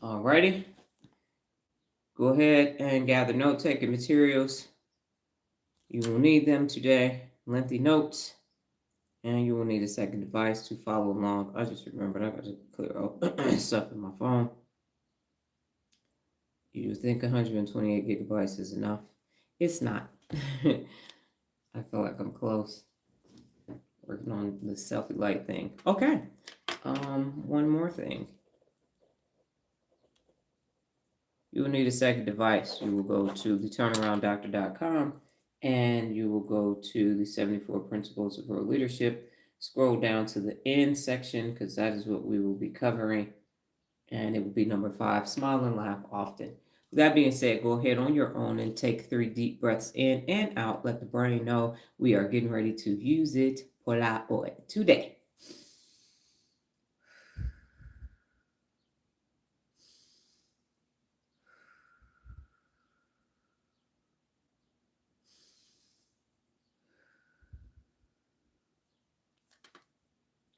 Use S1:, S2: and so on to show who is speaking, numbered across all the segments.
S1: Alrighty. Go ahead and gather note-taking materials. You will need them today. Lengthy notes. And you will need a second device to follow along. I just remembered I got to clear out stuff in my phone. You think 128 gigabytes is enough? It's not. I feel like I'm close. Working on the selfie light thing. Okay. One more thing. You will need a second device. You will go to the turnarounddoctor.com and you will go to the 74 Principles of World Leadership. Scroll down to the end section because that is what we will be covering. And it will be number 5, smile and laugh often. With that being said, go ahead on your own and take 3 deep breaths in and out. Let the brain know we are getting ready to use it por la hoy today.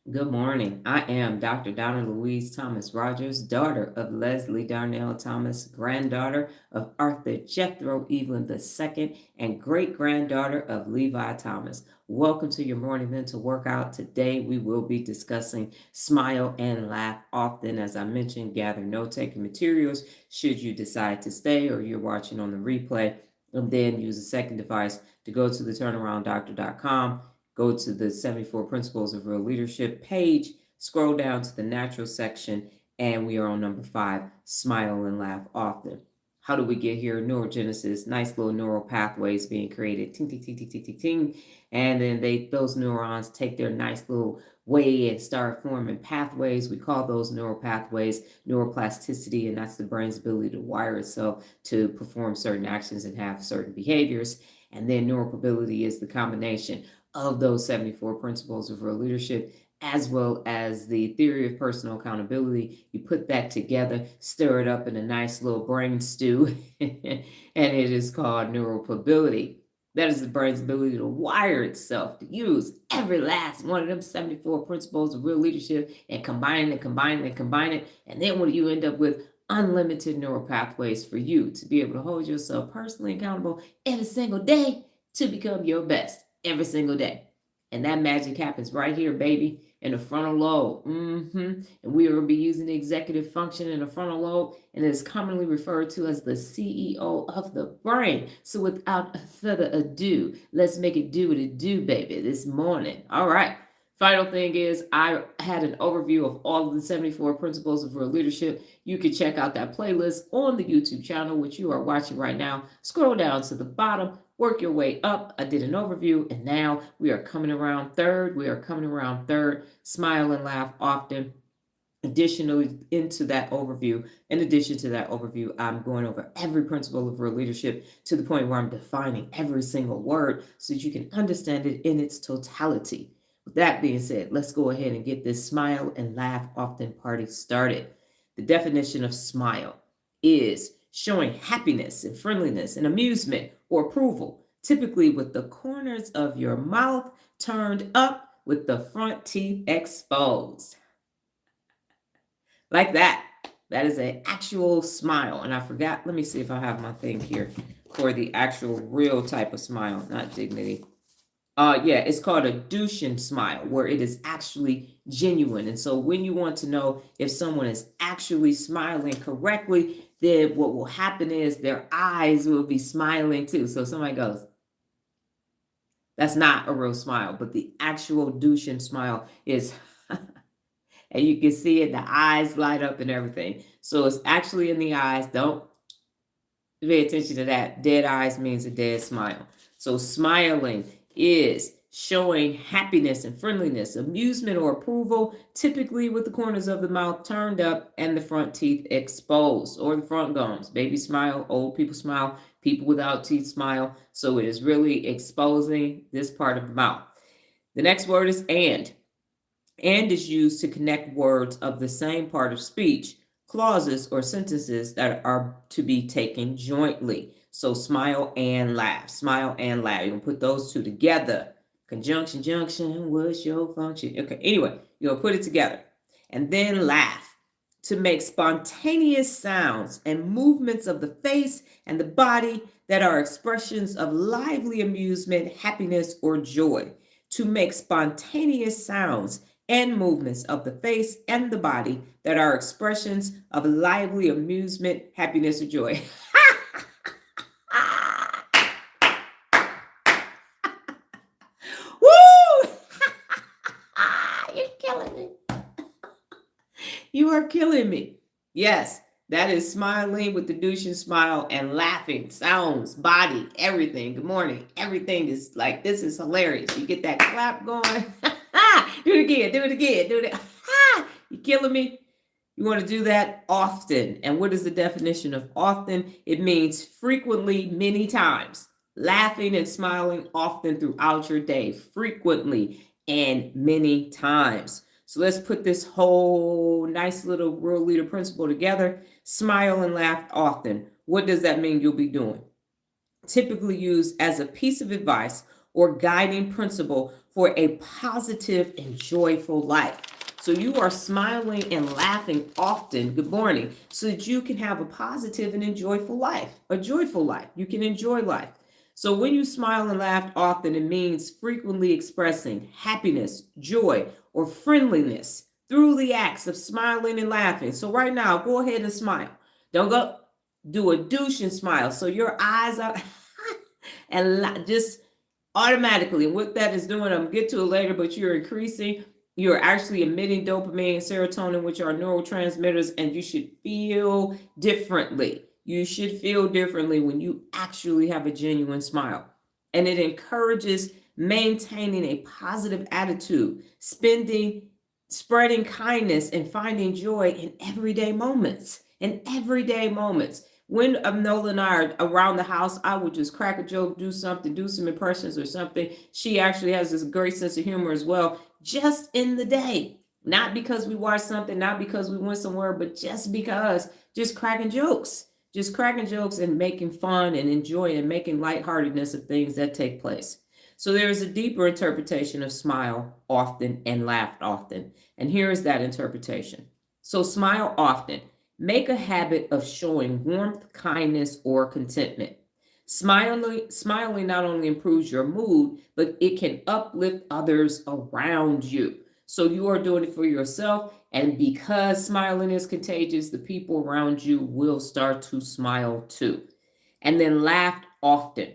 S1: Good morning. I am Dr. Donna Louise Thomas-Rodgers, daughter of Leslie Darnell Thomas, granddaughter of Arthur Jethro Evelyn II, and great-granddaughter of Levi Thomas. Welcome to your morning mental workout. Today we will be discussing smile and laugh often. As I mentioned, gather note-taking materials should you decide to stay or you're watching on the replay, and then use a second device to go to the turnarounddoctor.com. Go to the 74 Principles of Real Leadership page, scroll down to the natural section, and we are on number 5, smile and laugh often. How do we get here? Neurogenesis, nice little neural pathways being created, ting, ting, ting, ting, ting, ting, ting. And then those neurons take their nice little way and start forming pathways. We call those neural pathways neuroplasticity, and that's the brain's ability to wire itself to perform certain actions and have certain behaviors. And then neuropability is the combination of those 74 principles of real leadership, as well as the theory of personal accountability. You put that together, stir it up in a nice little brain stew, and it is called neuropability. That is the brain's ability to wire itself to use every last one of them 74 principles of real leadership and combine it, and then what do you end up with? Unlimited neural pathways for you to be able to hold yourself personally accountable every single day to become your best every single day. And that magic happens right here, baby, in the frontal lobe. And we are going to be using the executive function in the frontal lobe, and it is commonly referred to as the CEO of the brain. So without further ado, let's make it do what it do, baby, this morning. All right. Final thing is, I had an overview of all of the 74 principles of real leadership. You can check out that playlist on the YouTube channel, which you are watching right now. Scroll down to the bottom, work your way up. I did an overview, and now we are coming around third. Smile and laugh often. In addition to that overview, I'm going over every principle of real leadership to the point where I'm defining every single word so that you can understand it in its totality. With that being said, let's go ahead and get this smile and laugh often party started. The definition of smile is showing happiness and friendliness and amusement or approval, typically with the corners of your mouth turned up with the front teeth exposed. Like that. That is an actual smile. And I forgot, let me see if I have my thing here for the actual real type of smile, not dignity. Yeah, it's called a Duchenne smile, where it is actually genuine. And so when you want to know if someone is actually smiling correctly, then what will happen is their eyes will be smiling too. So somebody goes, that's not a real smile, but the actual Duchenne smile is, and you can see it, the eyes light up and everything. So it's actually in the eyes. Don't pay attention to that. Dead eyes means a dead smile. So smiling is showing happiness and friendliness, amusement or approval, typically with the corners of the mouth turned up and the front teeth exposed, or the front gums. Baby smile, old people smile, people without teeth smile. So it is really exposing this part of the mouth. The next word is and. And is used to connect words of the same part of speech, clauses, or sentences that are to be taken jointly. So smile and laugh. Smile and laugh. You can put those two together. Conjunction, junction, what's your function? Okay, anyway, you'll put it together. And then laugh. to make spontaneous sounds and movements of the face and the body that are expressions of lively amusement, happiness, or joy. To make spontaneous sounds and movements of the face and the body that are expressions of lively amusement, happiness, or joy. Woo! You're killing me. You are killing me. Yes, that is smiling with the douching smile and laughing, sounds, body, everything. Good morning. Everything is like, this is hilarious. You get that clap going. Do it again, do it again, do it. You killing me? You want to do that often. And what is the definition of often? It means frequently, many times. Laughing and smiling often throughout your day, frequently and many times. So let's put this whole nice little world leader principle together. Smile and laugh often. What does that mean you'll be doing? Typically used as a piece of advice or guiding principle for a positive and joyful life. So you are smiling and laughing often, good morning, so that you can have a positive and enjoyable life, a joyful life. You can enjoy life. So when you smile and laugh often, it means frequently expressing happiness, joy, or friendliness through the acts of smiling and laughing. So right now, go ahead and smile. Don't go do a douche and smile. So your eyes are and just automatically, and what that is doing, I'm gonna get to it later, but you're actually emitting dopamine and serotonin, which are neurotransmitters, and you should feel differently. You should feel differently when you actually have a genuine smile. And it encourages maintaining a positive attitude, spreading kindness, and finding joy in everyday moments. In everyday moments. When Nola and I are around the house, I would just crack a joke, do something, do some impressions or something. She actually has this great sense of humor as well, just in the day. Not because we watched something, not because we went somewhere, but just because, just cracking jokes. Just cracking jokes and making fun and enjoying and making lightheartedness of things that take place. So there is a deeper interpretation of smile often and laugh often. And here is that interpretation. So smile often. Make a habit of showing warmth, kindness, or contentment. Smiling not only improves your mood, but it can uplift others around you. So you are doing it for yourself, and because smiling is contagious, the people around you will start to smile too. And then laugh often.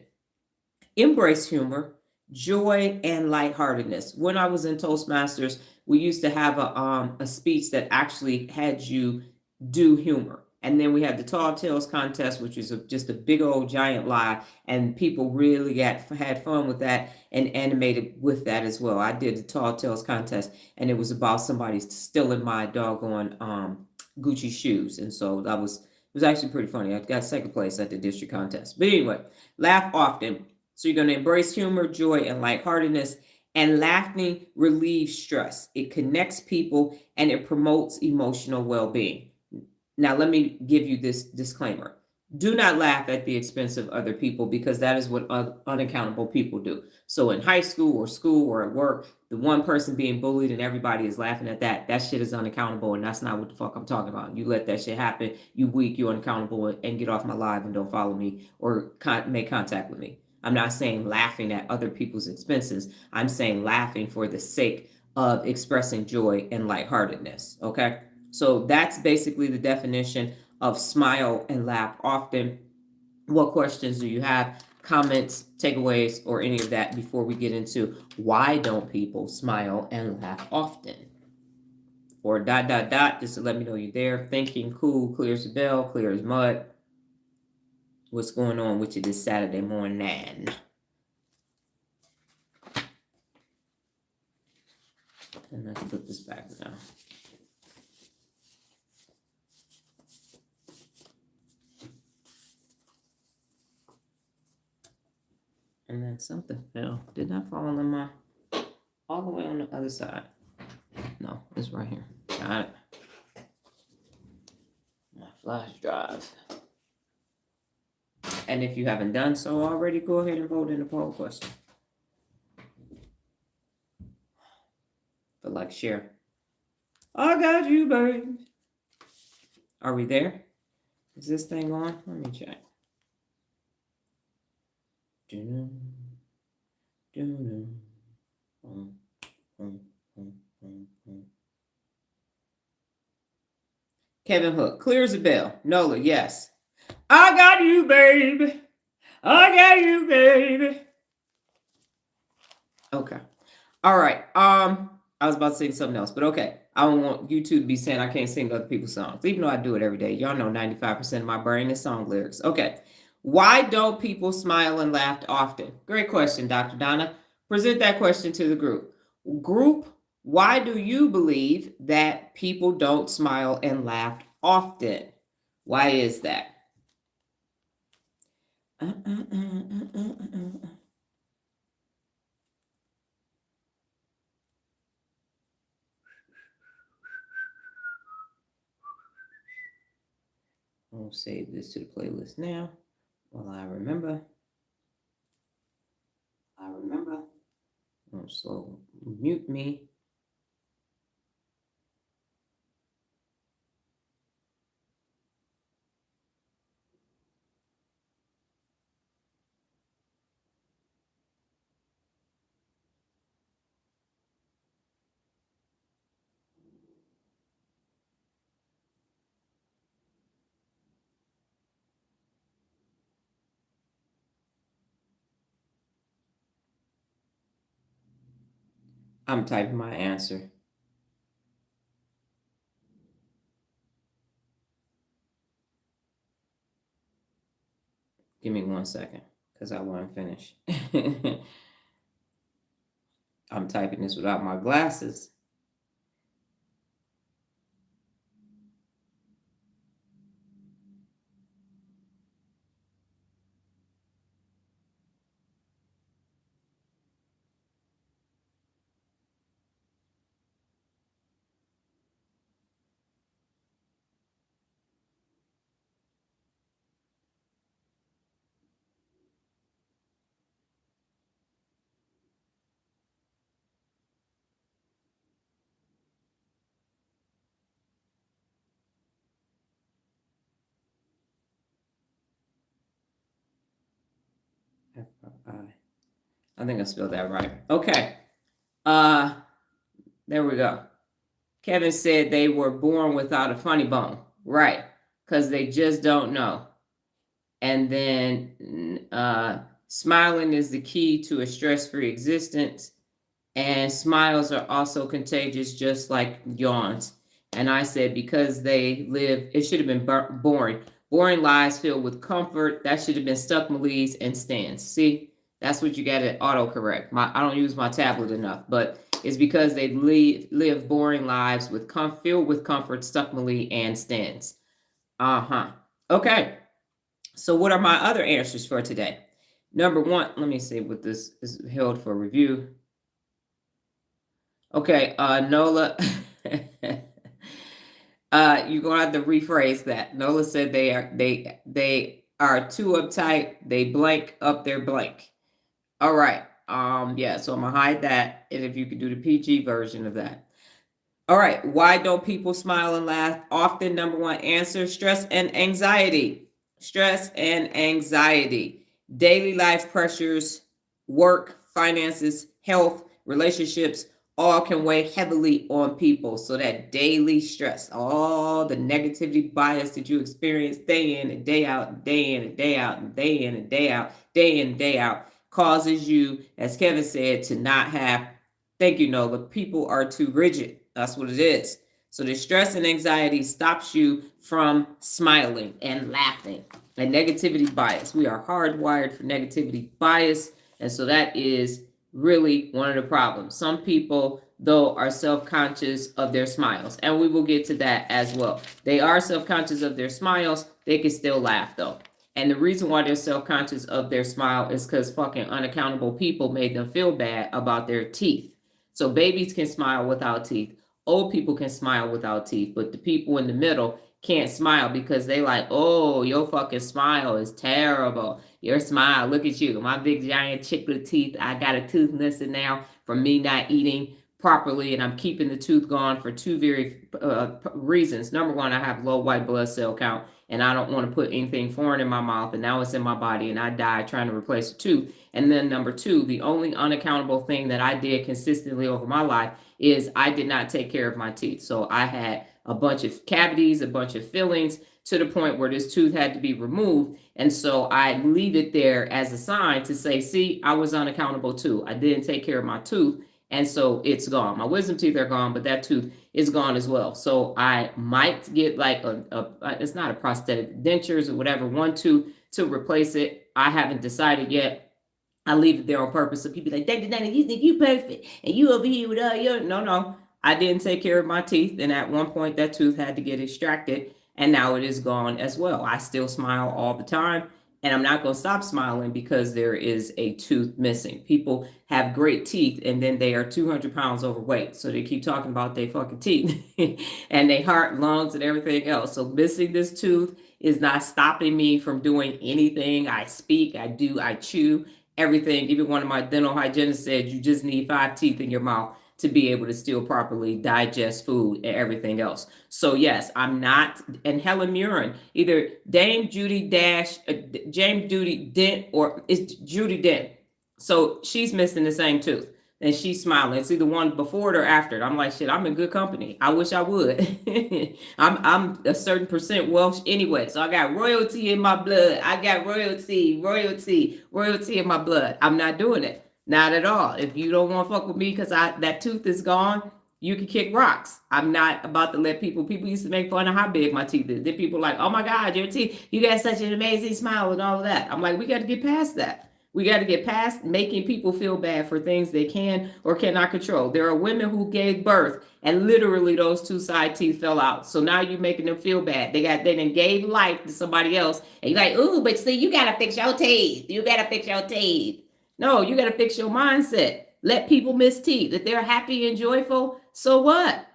S1: Embrace humor, joy, and lightheartedness. When I was in Toastmasters, we used to have a speech that actually had you do humor. And then we had the Tall Tales contest, which is just a big old giant lie. And people really had fun with that and animated with that as well. I did the Tall Tales contest, and it was about somebody stealing my doggone Gucci shoes. And so it was actually pretty funny. I got second place at the district contest. But anyway, laugh often. So you're going to embrace humor, joy, and lightheartedness. And laughing relieves stress. It connects people and it promotes emotional well-being. Now, let me give you this disclaimer. Do not laugh at the expense of other people, because that is what unaccountable people do. So in high school or at work, the one person being bullied and everybody is laughing at that shit is unaccountable, and that's not what the fuck I'm talking about. You let that shit happen, you weak, you unaccountable, and get off my live and don't follow me or make contact with me. I'm not saying laughing at other people's expenses. I'm saying laughing for the sake of expressing joy and lightheartedness, okay? So that's basically the definition of smile and laugh often. What questions do you have? Comments, takeaways, or any of that before we get into why don't people smile and laugh often? Or ... just to let me know you're there. Thinking cool, clear as a bell, clear as mud. What's going on with you this Saturday morning? And let's put this back now. And then something fell. Did not fall on all the way on the other side. No, it's right here. Got it. My flash drive. And if you haven't done so already, go ahead and vote in the poll question. But like, share. I got you, babe. Are we there? Is this thing on? Let me check. Kevin Hook, clear as a bell. Nola, yes. I got you, baby. I got you, baby. Okay. All right. I was about to sing something else, but okay. I don't want you two to be saying I can't sing other people's songs, even though I do it every day. Y'all know 95% of my brain is song lyrics. Okay. Why don't people smile and laugh often? Great question, Dr. Donna. Present that question to the group. Group, why do you believe that people don't smile and laugh often? Why is that? I'll save this to the playlist now while I remember. So mute me. I'm typing my answer. Give me 1 second because I want to finish. I'm typing this without my glasses. I think I spelled that right. Okay. There we go. Kevin said they were born without a funny bone. Right. Because they just don't know. And then smiling is the key to a stress-free existence. And smiles are also contagious, just like yawns. And I said, because they live, it should have been boring. Boring lives filled with comfort. That should have been stuck Malise and stands. See, that's what you got to autocorrect. I don't use my tablet enough, but it's because they live boring lives with filled with comfort, stuck Malise and stands. Okay. So what are my other answers for today? Number one, let me see what this is held for review. Okay, Nola, you're gonna have to rephrase that. Nola said they are too uptight. They blank up their blank. All right. Yeah. So I'm gonna hide that, and if you could do the PG version of that. All right. Why don't people smile and laugh often? Number one answer: stress and anxiety. Stress and anxiety. Daily life pressures, work, finances, health, relationships, all can weigh heavily on people. So that daily stress, all the negativity bias that you experience day in and day out, and day in and day out, and day in and day out, day in and day out, causes you, as Kevin said, to not have, thank you, Nola, people are too rigid. That's what it is. So the stress and anxiety stops you from smiling and laughing. And negativity bias. We are hardwired for negativity bias. And so that is really one of the problems. Some people, though, are self-conscious of their smiles. And we will get to that as well. They are self-conscious of their smiles. They can still laugh, though. And the reason why they're self-conscious of their smile is because fucking unaccountable people made them feel bad about their teeth. So babies can smile without teeth. Old people can smile without teeth. But the people in the middle can't smile because they like, oh, your fucking smile is terrible. Your smile, look at you. My big giant chiclet teeth. I got a tooth missing now from me not eating properly, and I'm keeping the tooth gone for two very reasons. Number one, I have low white blood cell count, and I don't want to put anything foreign in my mouth, and now it's in my body, and I die trying to replace a tooth. And then number two, the only unaccountable thing that I did consistently over my life is I did not take care of my teeth. So I had a bunch of cavities, a bunch of fillings, to the point where this tooth had to be removed. And so I leave it there as a sign to say, see, I was unaccountable too. I didn't take care of my tooth. And so it's gone. My wisdom teeth are gone, but that tooth is gone as well. So I might get like it's not a prosthetic, dentures or whatever, one tooth to replace it. I haven't decided yet. I leave it there on purpose. So people like, Dr. Dana, you think you perfect and you over here with all your, no. I didn't take care of my teeth. And at one point that tooth had to get extracted, and now it is gone as well. I still smile all the time, and I'm not going to stop smiling because there is a tooth missing. People have great teeth, and then they are 200 pounds overweight. So they keep talking about their fucking teeth and their heart, lungs, and everything else. So missing this tooth is not stopping me from doing anything. I speak, I do, I chew, everything. Even one of my dental hygienists said you just need 5 teeth in your mouth to be able to still properly digest food and everything else. So yes, I'm not, and Helen Mirren, either Dame Judy James Judy Dent, or it's Judy Dent. So she's missing the same tooth, and she's smiling. It's either one before it or after it. I'm like, shit, I'm in good company. I wish I would. I'm a certain percent Welsh anyway, so I got royalty in my blood. I got royalty in my blood. I'm not doing it. Not at all. If you don't want to fuck with me because that tooth is gone, you can kick rocks. I'm not about to let people used to make fun of how big my teeth is. Then people are like, oh my God, your teeth, you got such an amazing smile and all of that. I'm like, we got to get past that. We got to get past making people feel bad for things they can or cannot control. There are women who gave birth and literally those 2 side teeth fell out. So now you're making them feel bad. They then gave life to somebody else. And you're like, ooh, but see, you got to fix your teeth. You got to fix your teeth. No, you got to fix your mindset. Let people miss teeth. If they're happy and joyful, so what?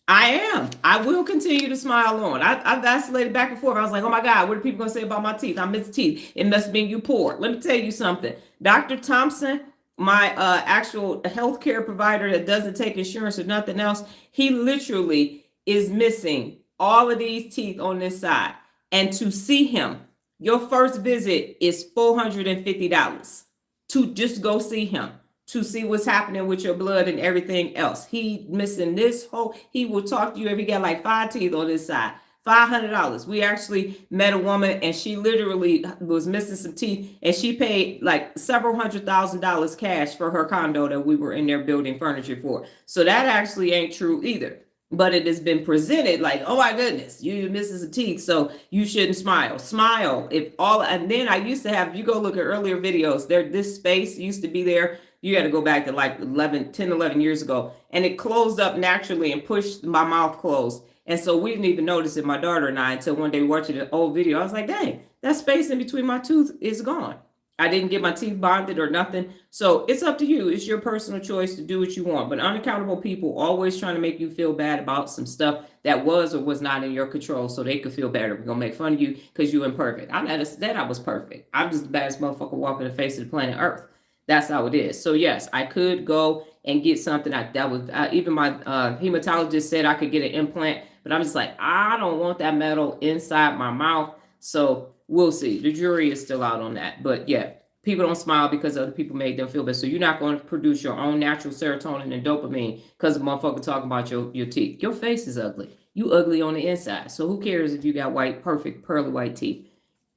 S1: I am. I will continue to smile on. I vacillated back and forth. I was like, oh my God, what are people going to say about my teeth? I miss teeth. It must have been you poor. Let me tell you something. Dr. Thompson, my actual healthcare provider that doesn't take insurance or nothing else, he literally is missing all of these teeth on this side. And to see him, your first visit is $450 to just go see him, to see what's happening with your blood and everything else. He missing this whole, he will talk to you if he got like 5 teeth on this side. $500. We actually met a woman and she literally was missing some teeth, and she paid like several $100,000 cash for her condo that we were in there building furniture for. So that actually ain't true either. But it has been presented like, oh my goodness, you're missing some teeth, so you shouldn't smile. Smile. And then I used to have, you go look at earlier videos, this space used to be there. You got to go back to like 10, 11 years ago. And it closed up naturally and pushed my mouth closed. And so we didn't even notice it, my daughter and I, until one day watching an old video. I was like, dang, that space in between my tooth is gone. I didn't get my teeth bonded or nothing. So it's up to you. It's your personal choice to do what you want. But unaccountable people always trying to make you feel bad about some stuff that was or was not in your control so they could feel better. We're going to make fun of you because you're imperfect. I never said I was perfect. I'm just the baddest motherfucker walking the face of the planet Earth. That's how it is. So yes, I could go and get something. Even my hematologist said I could get an implant, but I'm just like, I don't want that metal inside my mouth. So we'll see. The jury is still out on that. But yeah, people don't smile because other people made them feel better. So you're not going to produce your own natural serotonin and dopamine because the motherfucker talking about your teeth. Your face is ugly. You ugly on the inside. So who cares if you got white, perfect, pearly white teeth?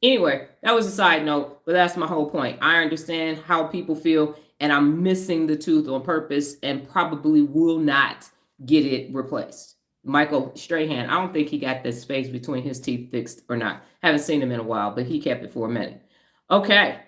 S1: Anyway, that was a side note, but that's my whole point. I understand how people feel, and I'm missing the tooth on purpose and probably will not get it replaced. Michael Strahan, I don't think he got the space between his teeth fixed or not. Haven't seen him in a while, but he kept it for a minute. Okay.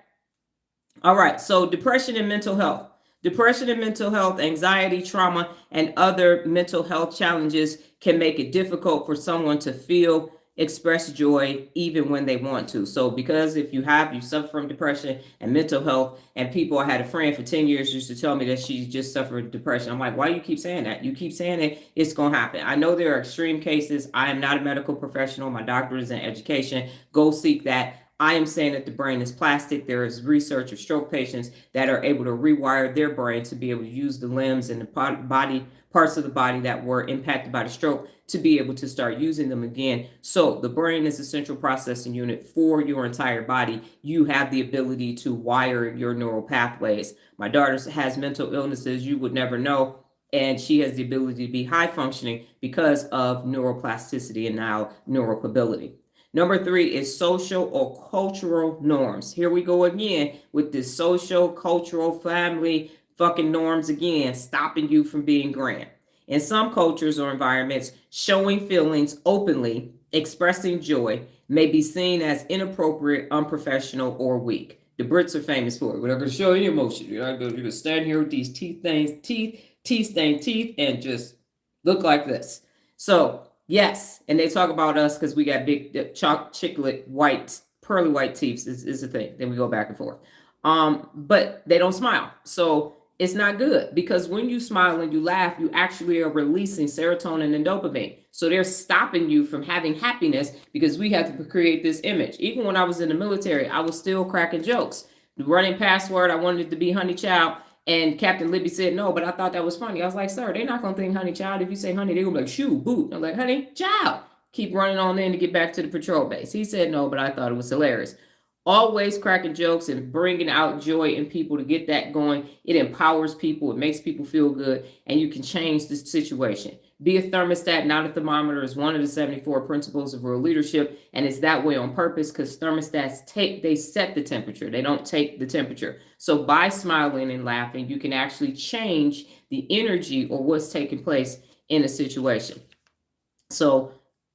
S1: All right. So depression and mental health. Depression and mental health, anxiety, trauma, and other mental health challenges can make it difficult for someone to feel, express joy even when they want to. So because if you suffer from depression and mental health, and I had a friend for 10 years used to tell me that she just suffered depression. I'm like, why do you keep saying that? You keep saying it, it's going to happen. I know there are extreme cases. I am not a medical professional. My doctorate is in education. Go seek that. I am saying that the brain is plastic. There is research of stroke patients that are able to rewire their brain to be able to use the limbs and the body parts of the body that were impacted by the stroke to be able to start using them again. So the brain is a central processing unit for your entire body. You have the ability to wire your neural pathways. My daughter has mental illnesses you would never know, and she has the ability to be high functioning because of neuroplasticity and now neuropability. Number 3 is social or cultural norms. Here we go again with this social, cultural, family fucking norms again, stopping you from being grand. In some cultures or environments, showing feelings openly, expressing joy, may be seen as inappropriate, unprofessional, or weak. The Brits are famous for it. We're not going to show any emotion. You're going to stand here with these tea-stained teeth, and just look like this. So, yes, and they talk about us because we got big chiclet white, pearly white teeth is the thing. Then we go back and forth. But they don't smile. So it's not good, because when you smile and you laugh, you actually are releasing serotonin and dopamine. So they're stopping you from having happiness because we have to create this image. Even when I was in the military, I was still cracking jokes. The running password, I wanted it to be Honey Child. And Captain Libby said no, but I thought that was funny. I was like, sir, they're not going to think Honey Child. If you say honey, they're going to be like, shoe, boot. I'm like, Honey Child. Keep running on in to get back to the patrol base. He said no, but I thought it was hilarious. Always cracking jokes and bringing out joy in people to get that going. It empowers people. It makes people feel good. And you can change the situation. Be a thermostat, not a thermometer, is one of the 74 principles of real leadership. And it's that way on purpose, because thermostats they set the temperature. They don't take the temperature. So by smiling and laughing, you can actually change the energy or what's taking place in a situation. So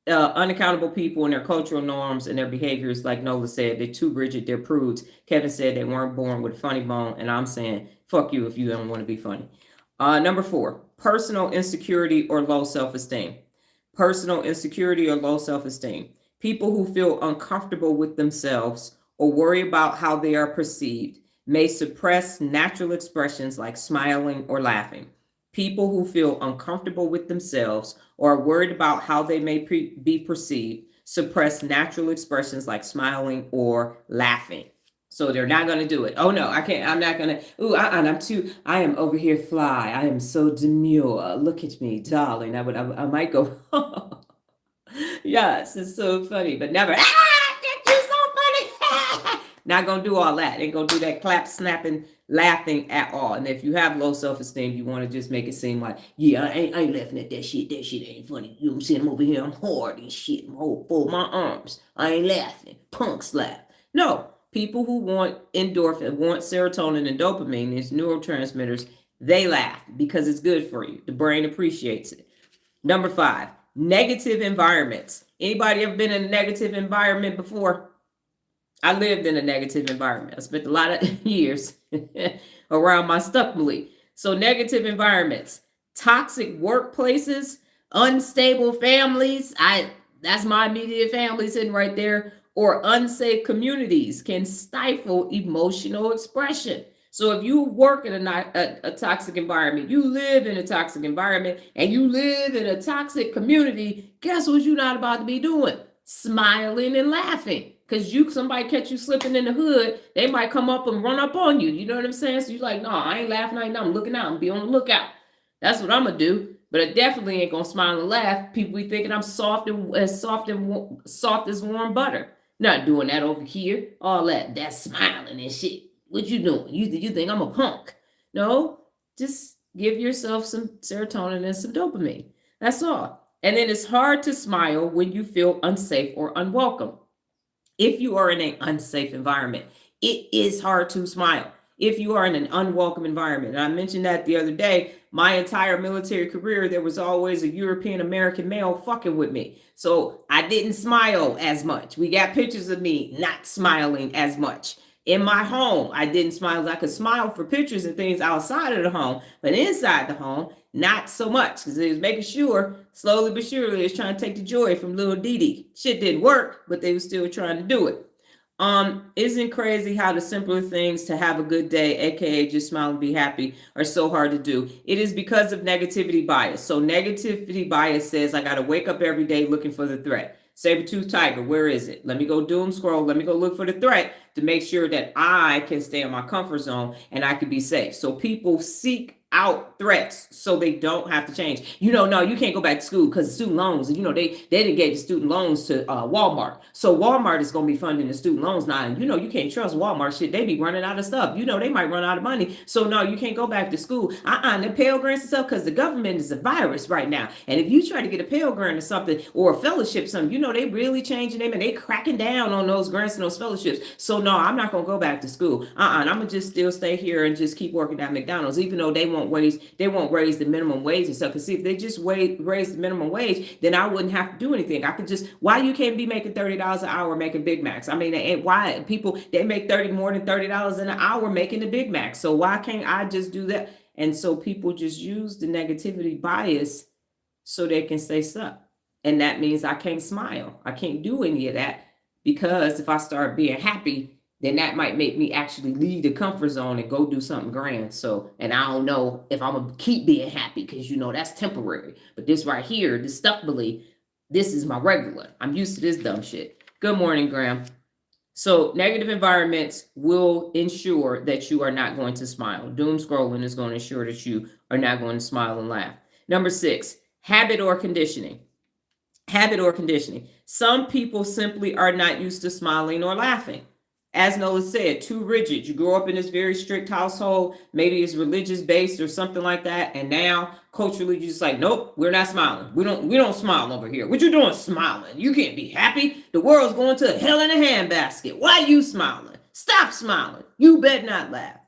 S1: unaccountable people and their cultural norms and their behaviors, like Nola said, they're too rigid, they're prudes. Kevin said they weren't born with a funny bone, and I'm saying, fuck you if you don't want to be funny. Number 4, personal insecurity or low self-esteem. Personal insecurity or low self-esteem. People who feel uncomfortable with themselves or worry about how they are perceived may suppress natural expressions like smiling or laughing. People who feel uncomfortable with themselves or are worried about how they may be perceived suppress natural expressions like smiling or laughing. So they're not going to do it. Oh no, I can't. I'm not going to. I am over here fly. I am so demure. Look at me, darling. I might go. Yes, it's so funny, but never. You're so funny. Not going to do all that. Ain't going to do that clap, snapping, laughing at all. And if you have low self-esteem, you want to just make it seem like, yeah, I ain't laughing at that shit. That shit ain't funny. You know what I'm saying? I'm over here. I'm hard and shit. I'm full my arms. I ain't laughing. Punks laugh. No. People who want endorphin, want serotonin and dopamine, these neurotransmitters, they laugh because it's good for you. The brain appreciates it. Number 5, negative environments. Anybody ever been in a negative environment before? I lived in a negative environment. I spent a lot of years around my stuck belief. So negative environments, toxic workplaces, unstable families. That's my immediate family sitting right there. Or unsafe communities can stifle emotional expression. So if you work in a toxic environment, you live in a toxic environment, and you live in a toxic community, guess what you're not about to be doing? Smiling and laughing. Because somebody catch you slipping in the hood, they might come up and run up on you. You know what I'm saying? So you're like, no, I ain't laughing right now. I'm looking out and be on the lookout. That's what I'm going to do. But I definitely ain't going to smile and laugh. People be thinking I'm soft as warm butter. Not doing that over here. All that's smiling and shit. What you doing? You think I'm a punk? No, just give yourself some serotonin and some dopamine. That's all. And then it's hard to smile when you feel unsafe or unwelcome. If you are in an unsafe environment, it is hard to smile. If you are in an unwelcome environment, and I mentioned that the other day, my entire military career, there was always a European American male fucking with me. So I didn't smile as much. We got pictures of me not smiling as much. In my home, I didn't smile. I could smile for pictures and things outside of the home, but inside the home, not so much, because it was making sure, slowly but surely, it's trying to take the joy from little Dee. Shit didn't work, but they were still trying to do it. Isn't crazy how the simpler things to have a good day, aka just smile and be happy, are so hard to do. It is because of negativity bias. So negativity bias says I got to wake up every day looking for the threat. Saber-tooth tiger, where is it? Let me go doom scroll. Let me go look for the threat to make sure that I can stay in my comfort zone and I can be safe. So people seek out threats so they don't have to change. No, you can't go back to school because student loans. And they didn't get the student loans to Walmart. So Walmart is going to be funding the student loans now. And you can't trust Walmart. Shit, they be running out of stuff. They might run out of money. So no, you can't go back to school. The Pell Grants and stuff, because the government is a virus right now. And if you try to get a Pell Grant or something, or a fellowship, something, they really changing them and they cracking down on those grants and those fellowships. So no, I'm not going to go back to school. I'm going to just still stay here and just keep working at McDonald's, even though they won't raise the minimum wage and stuff. Because see, if they just raise the minimum wage, then I wouldn't have to do anything. I could just, why you can't be making $30 an hour making Big Macs? I mean, why people, they make more than $30 an hour making the Big Mac. So why can't I just do that? And so people just use the negativity bias so they can stay stuck. And that means I can't smile. I can't do any of that, because if I start being happy, then that might make me actually leave the comfort zone and go do something grand. So, and I don't know if I'm going to keep being happy, because that's temporary. But this right here, this stuck belief, this is my regular. I'm used to this dumb shit. Good morning, Graham. So negative environments will ensure that you are not going to smile. Doom scrolling is going to ensure that you are not going to smile and laugh. Number 6, habit or conditioning. Habit or conditioning. Some people simply are not used to smiling or laughing. As Nola said, too rigid. You grow up in this very strict household. Maybe it's religious based or something like that. And now culturally, you're just like, nope, we're not smiling. We don't smile over here. What you doing smiling? You can't be happy. The world's going to hell in a handbasket. Why you smiling? Stop smiling. You better not laugh.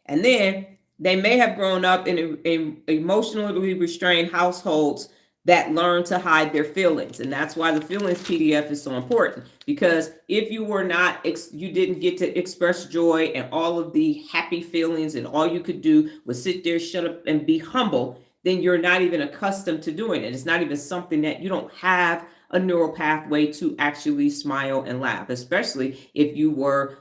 S1: And then they may have grown up in emotionally restrained households that learn to hide their feelings. And that's why the feelings PDF is so important, because if you were not, you didn't get to express joy and all of the happy feelings, and all you could do was sit there, shut up, and be humble, then you're not even accustomed to doing it. It's not even something that you don't have a neural pathway to actually smile and laugh, especially if you were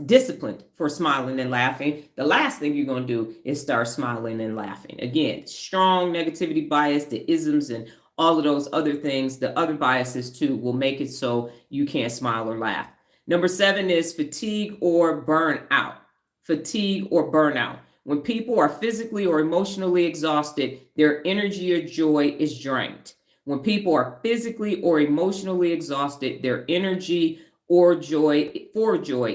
S1: disciplined for smiling and laughing. The last thing you're going to do is start smiling and laughing. Again, strong negativity bias, the isms, and all of those other things, the other biases too, will make it so you can't smile or laugh. Number 7 is fatigue or burnout. Fatigue or burnout. When people are physically or emotionally exhausted, their energy or joy is drained. When people are physically or emotionally exhausted, their energy or joy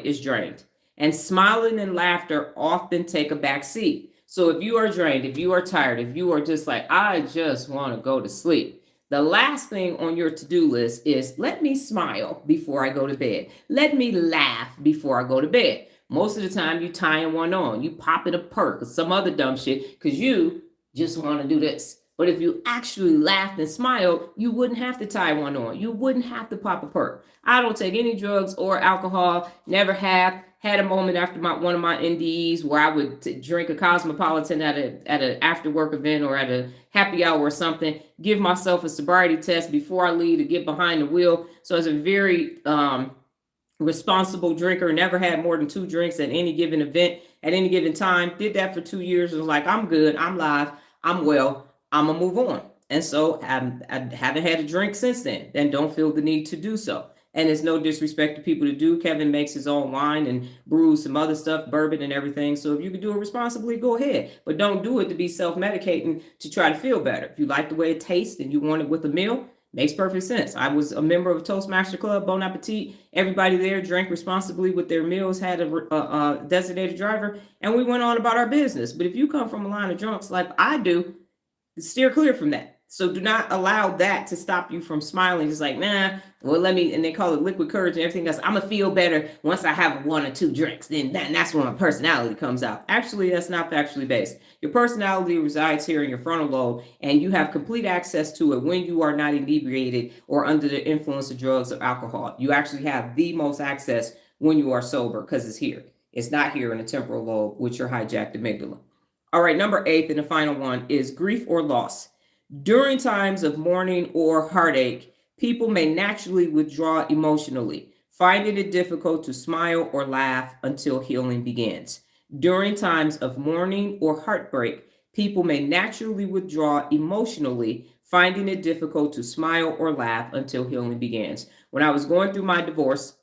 S1: is drained. And smiling and laughter often take a back seat. So if you are drained, if you are tired, if you are just like, I just want to go to sleep, the last thing on your to-do list is, let me smile before I go to bed. Let me laugh before I go to bed. Most of the time, you tying one on. You popping a perk or some other dumb shit because you just want to do this. But if you actually laughed and smiled, you wouldn't have to tie one on. You wouldn't have to pop a perk. I don't take any drugs or alcohol. Never have. Had a moment after one of my NDEs where I would drink a Cosmopolitan at an after work event or at a happy hour or something. Give myself a sobriety test before I leave to get behind the wheel. So it's a very responsible drinker. Never had more than 2 drinks at any given event at any given time. Did that for 2 years. And was like, I'm good. I'm live. I'm well. I'm going to move on. And so I haven't had a drink since then and don't feel the need to do so. And it's no disrespect to people to do. Kevin makes his own wine and brews some other stuff, bourbon and everything. So if you can do it responsibly, go ahead. But don't do it to be self-medicating to try to feel better. If you like the way it tastes and you want it with a meal, makes perfect sense. I was a member of Toastmaster Club, Bon Appetit. Everybody there drank responsibly with their meals, had a designated driver, and we went on about our business. But if you come from a line of drunks like I do, steer clear from that. So do not allow that to stop you from smiling. It's like, nah, well, and they call it liquid courage and everything else. I'm going to feel better once I have 1 or 2 drinks. Then that's when my personality comes out. Actually, that's not factually based. Your personality resides here in your frontal lobe, and you have complete access to it when you are not inebriated or under the influence of drugs or alcohol. You actually have the most access when you are sober because it's here. It's not here in the temporal lobe, which your hijacked amygdala. All right, number 8 and the final one is grief or loss. During times of mourning or heartache, people may naturally withdraw emotionally, finding it difficult to smile or laugh until healing begins. During times of mourning or heartbreak, People may naturally withdraw emotionally, finding it difficult to smile or laugh until healing begins. When I was going through my divorce,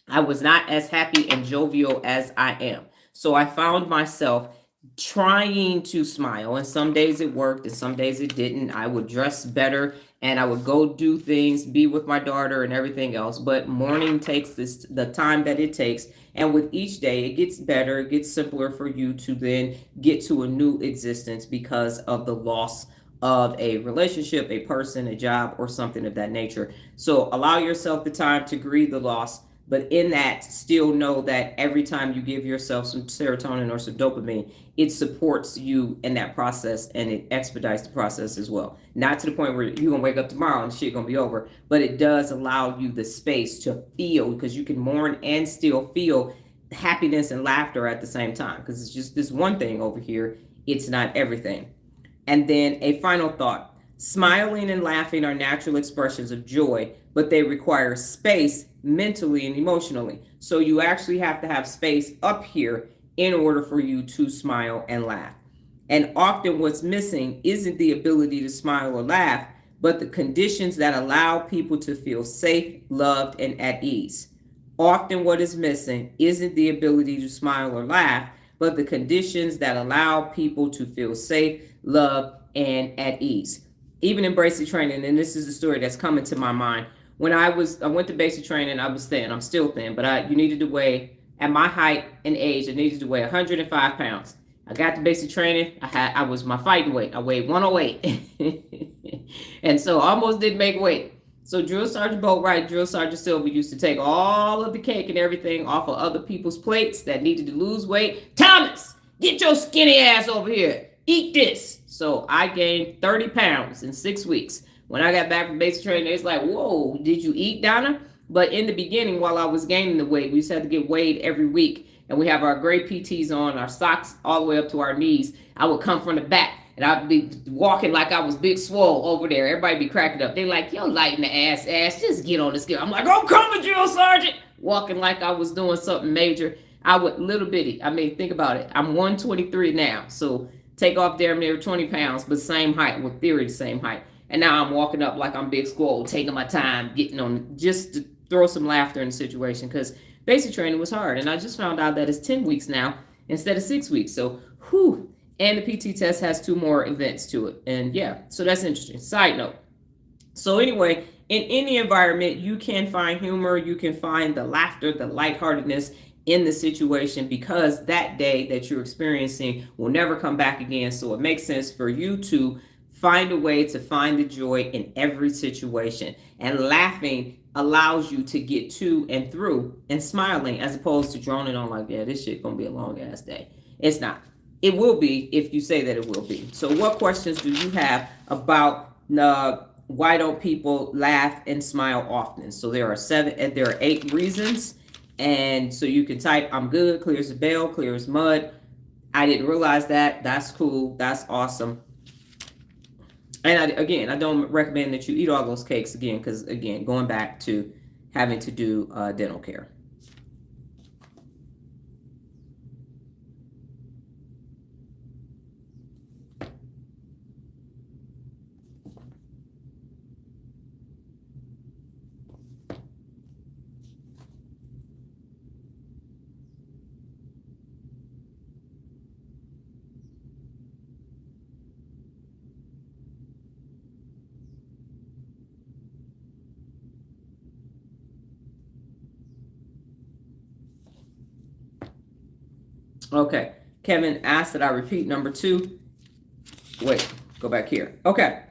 S1: I was not as happy and jovial as I am. So I found myself trying to smile, and some days it worked and some days it didn't. I would dress better and I would go do things, be with my daughter and everything else. But mourning takes the time that it takes. And with each day, it gets better, it gets simpler for you to then get to a new existence because of the loss of a relationship, a person, a job, or something of that nature. So allow yourself the time to grieve the loss, but in that, still know that every time you give yourself some serotonin or some dopamine, it supports you in that process and it expedites the process as well. Not to the point where you're gonna wake up tomorrow and shit gonna be over, but it does allow you the space to feel, because you can mourn and still feel happiness and laughter at the same time. Because it's just this one thing over here, it's not everything. And then a final thought: smiling and laughing are natural expressions of joy, but they require space mentally and emotionally. So you actually have to have space up here in order for you to smile and laugh. And often what's missing isn't the ability to smile or laugh, but the conditions that allow people to feel safe, loved, and at ease. Often what is missing isn't the ability to smile or laugh, but the conditions that allow people to feel safe, loved, and at ease. Even in basic training, and this is a story that's coming to my mind. When I went to basic training, I was thin. I'm still thin, but you needed to weigh, at my height and age, I needed to weigh 105 pounds. I got to basic training. I was my fighting weight. I weighed 108, and so I almost didn't make weight. So Drill Sergeant Boatwright, Drill Sergeant Silver used to take all of the cake and everything off of other people's plates that needed to lose weight. Thomas, get your skinny ass over here. Eat this. So I gained 30 pounds in 6 weeks. When I got back from basic training, it's like, whoa, did you eat, Donna? But in the beginning, while I was gaining the weight, we just had to get weighed every week. And we have our gray PTs on, our socks all the way up to our knees. I would come from the back and I'd be walking like I was Big Swole over there. Everybody be cracking up. They like, yo, light in the ass. Just get on the scale. I'm like, I'm coming, Drill Sergeant. Walking like I was doing something major. I would, little bitty. I mean, think about it. I'm 123 now. So take off damn near 20 pounds, but same height, with theory, the same height. And now I'm walking up like I'm Big Swole, taking my time, getting on, just to throw some laughter in the situation, because basic training was hard. And I just found out that it's 10 weeks now instead of 6 weeks. So, whew. And the PT test has 2 more events to it. And yeah, so that's interesting. Side note. So anyway, in any environment, you can find humor, you can find the laughter, the lightheartedness in the situation, because that day that you're experiencing will never come back again. So it makes sense for you to find a way to find the joy in every situation. And laughing allows you to get to and through, and smiling, as opposed to droning on like, yeah, this shit gonna be a long ass day. It's not. It will be if you say that it will be. So what questions do you have about why don't people laugh and smile often? So there are 8 reasons. And so you can type, I'm good, clear as a bell, clear as mud. I didn't realize that. That's cool. That's awesome. And I don't recommend that you eat all those cakes again, because again, going back to having to do dental care. Okay. Kevin asked that I repeat number 2. Wait, go back here. Okay.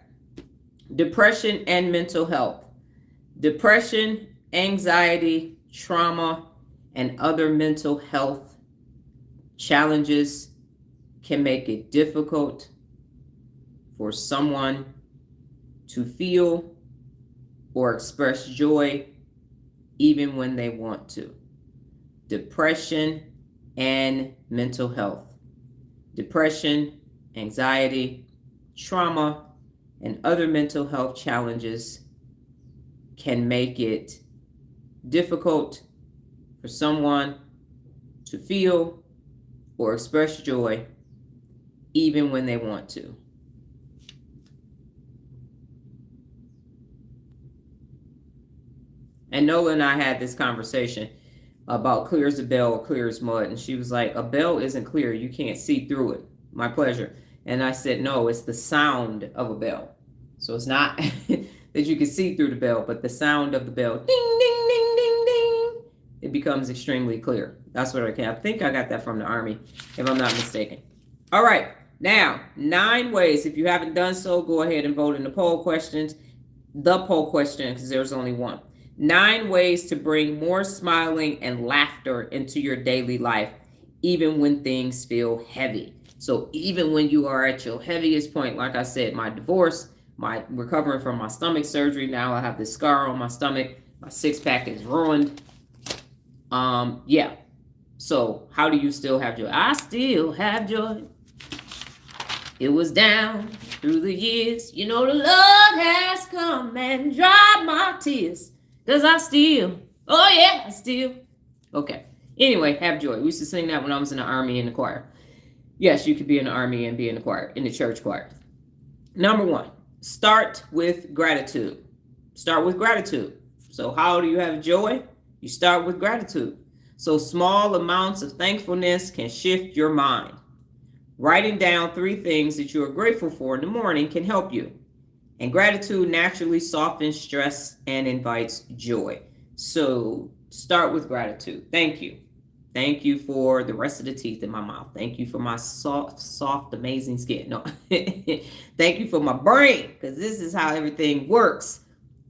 S1: Depression and mental health. Depression, anxiety, trauma, and other mental health challenges can make it difficult for someone to feel or express joy even when they want to. Depression and mental health. Depression, anxiety, trauma, and other mental health challenges can make it difficult for someone to feel or express joy even when they want to. And Nola and I had this conversation about clear as a bell or clear as mud. And she was like, a bell isn't clear. You can't see through it. My pleasure. And I said, no, it's the sound of a bell. So it's not that you can see through the bell, but the sound of the bell, ding, ding, ding, ding, ding, it becomes extremely clear. That's what I think I got that from the Army, if I'm not mistaken. All right. Now, 9 ways. If you haven't done so, go ahead and vote in the poll questions. The poll question, because there's only one. 9 ways to bring more smiling and laughter into your daily life, even when things feel heavy. So even when you are at your heaviest point, like I said, my divorce, my recovering from my stomach surgery, now I have this scar on my stomach, my 6-pack is ruined. Yeah. So how do you still have joy? I still have joy. It was down through the years. You know the Lord has come and dried my tears. Cause I still, oh yeah, I still. Okay. Anyway, have joy. We used to sing that when I was in the Army in the choir. Yes, you could be in the Army and be in the choir, in the church choir. Number 1, start with gratitude. Start with gratitude. So how do you have joy? You start with gratitude. So small amounts of thankfulness can shift your mind. Writing down 3 things that you are grateful for in the morning can help you. And gratitude naturally softens stress and invites joy. So start with gratitude. Thank you. Thank you for the rest of the teeth in my mouth. Thank you for my soft, amazing skin. No, thank you for my brain, because this is how everything works.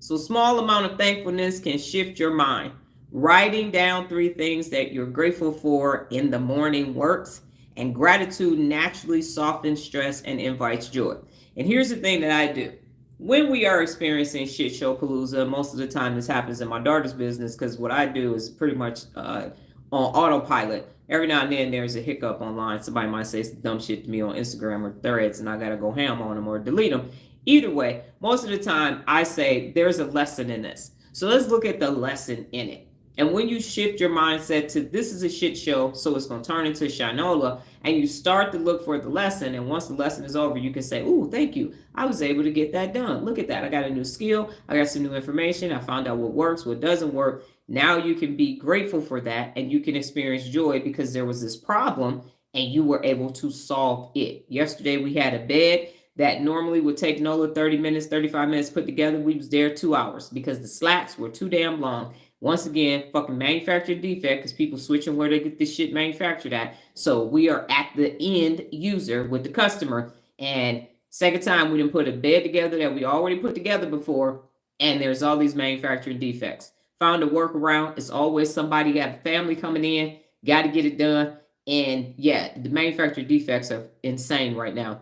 S1: So small amount of thankfulness can shift your mind. Writing down 3 things that you're grateful for in the morning works. And gratitude naturally softens stress and invites joy. And here's the thing that I do. When we are experiencing shit show palooza, most of the time this happens in my daughter's business, because what I do is pretty much on autopilot. Every now and then there's a hiccup online. Somebody might say some dumb shit to me on Instagram or Threads, and I got to go ham on them or delete them. Either way, most of the time I say there's a lesson in this. So let's look at the lesson in it. And when you shift your mindset to this is a shit show, so it's going to turn into Shinola, and you start to look for the lesson, and once the lesson is over, you can say, ooh, thank you. I was able to get that done. Look at that. I got a new skill. I got some new information. I found out what works, what doesn't work. Now you can be grateful for that, and you can experience joy because there was this problem, and you were able to solve it. Yesterday, we had a bed that normally would take Nola 30 minutes, 35 minutes put together. We was there 2 hours because the slats were too damn long. Once again, fucking manufacturer defect, because people switching where they get this shit manufactured at. So we are at the end user with the customer. And second time, we didn't put a bed together that we already put together before. And there's all these manufacturing defects. Found a workaround. It's always somebody got a family coming in, got to get it done. And yeah, the manufacturing defects are insane right now.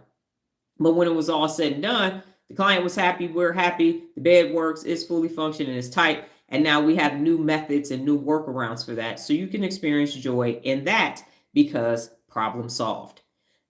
S1: But when it was all said and done, the client was happy. We're happy. The bed works. It's fully functioning. It's tight. And now we have new methods and new workarounds for that. So you can experience joy in that because problem solved.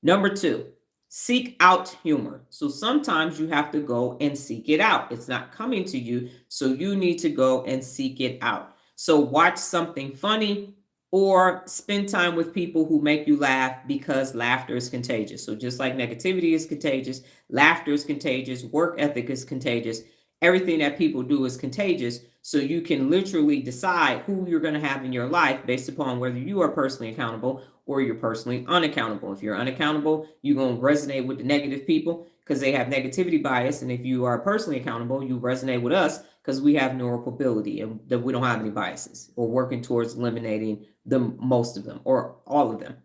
S1: Number 2, seek out humor. So sometimes you have to go and seek it out. It's not coming to you. So you need to go and seek it out. So watch something funny or spend time with people who make you laugh, because laughter is contagious. So just like negativity is contagious, laughter is contagious, work ethic is contagious. Everything that people do is contagious. So you can literally decide who you're going to have in your life based upon whether you are personally accountable or you're personally unaccountable. If you're unaccountable, you're going to resonate with the negative people because they have negativity bias. And if you are personally accountable, you resonate with us because we have neuropability and that we don't have any biases, or working towards eliminating most of them or all of them.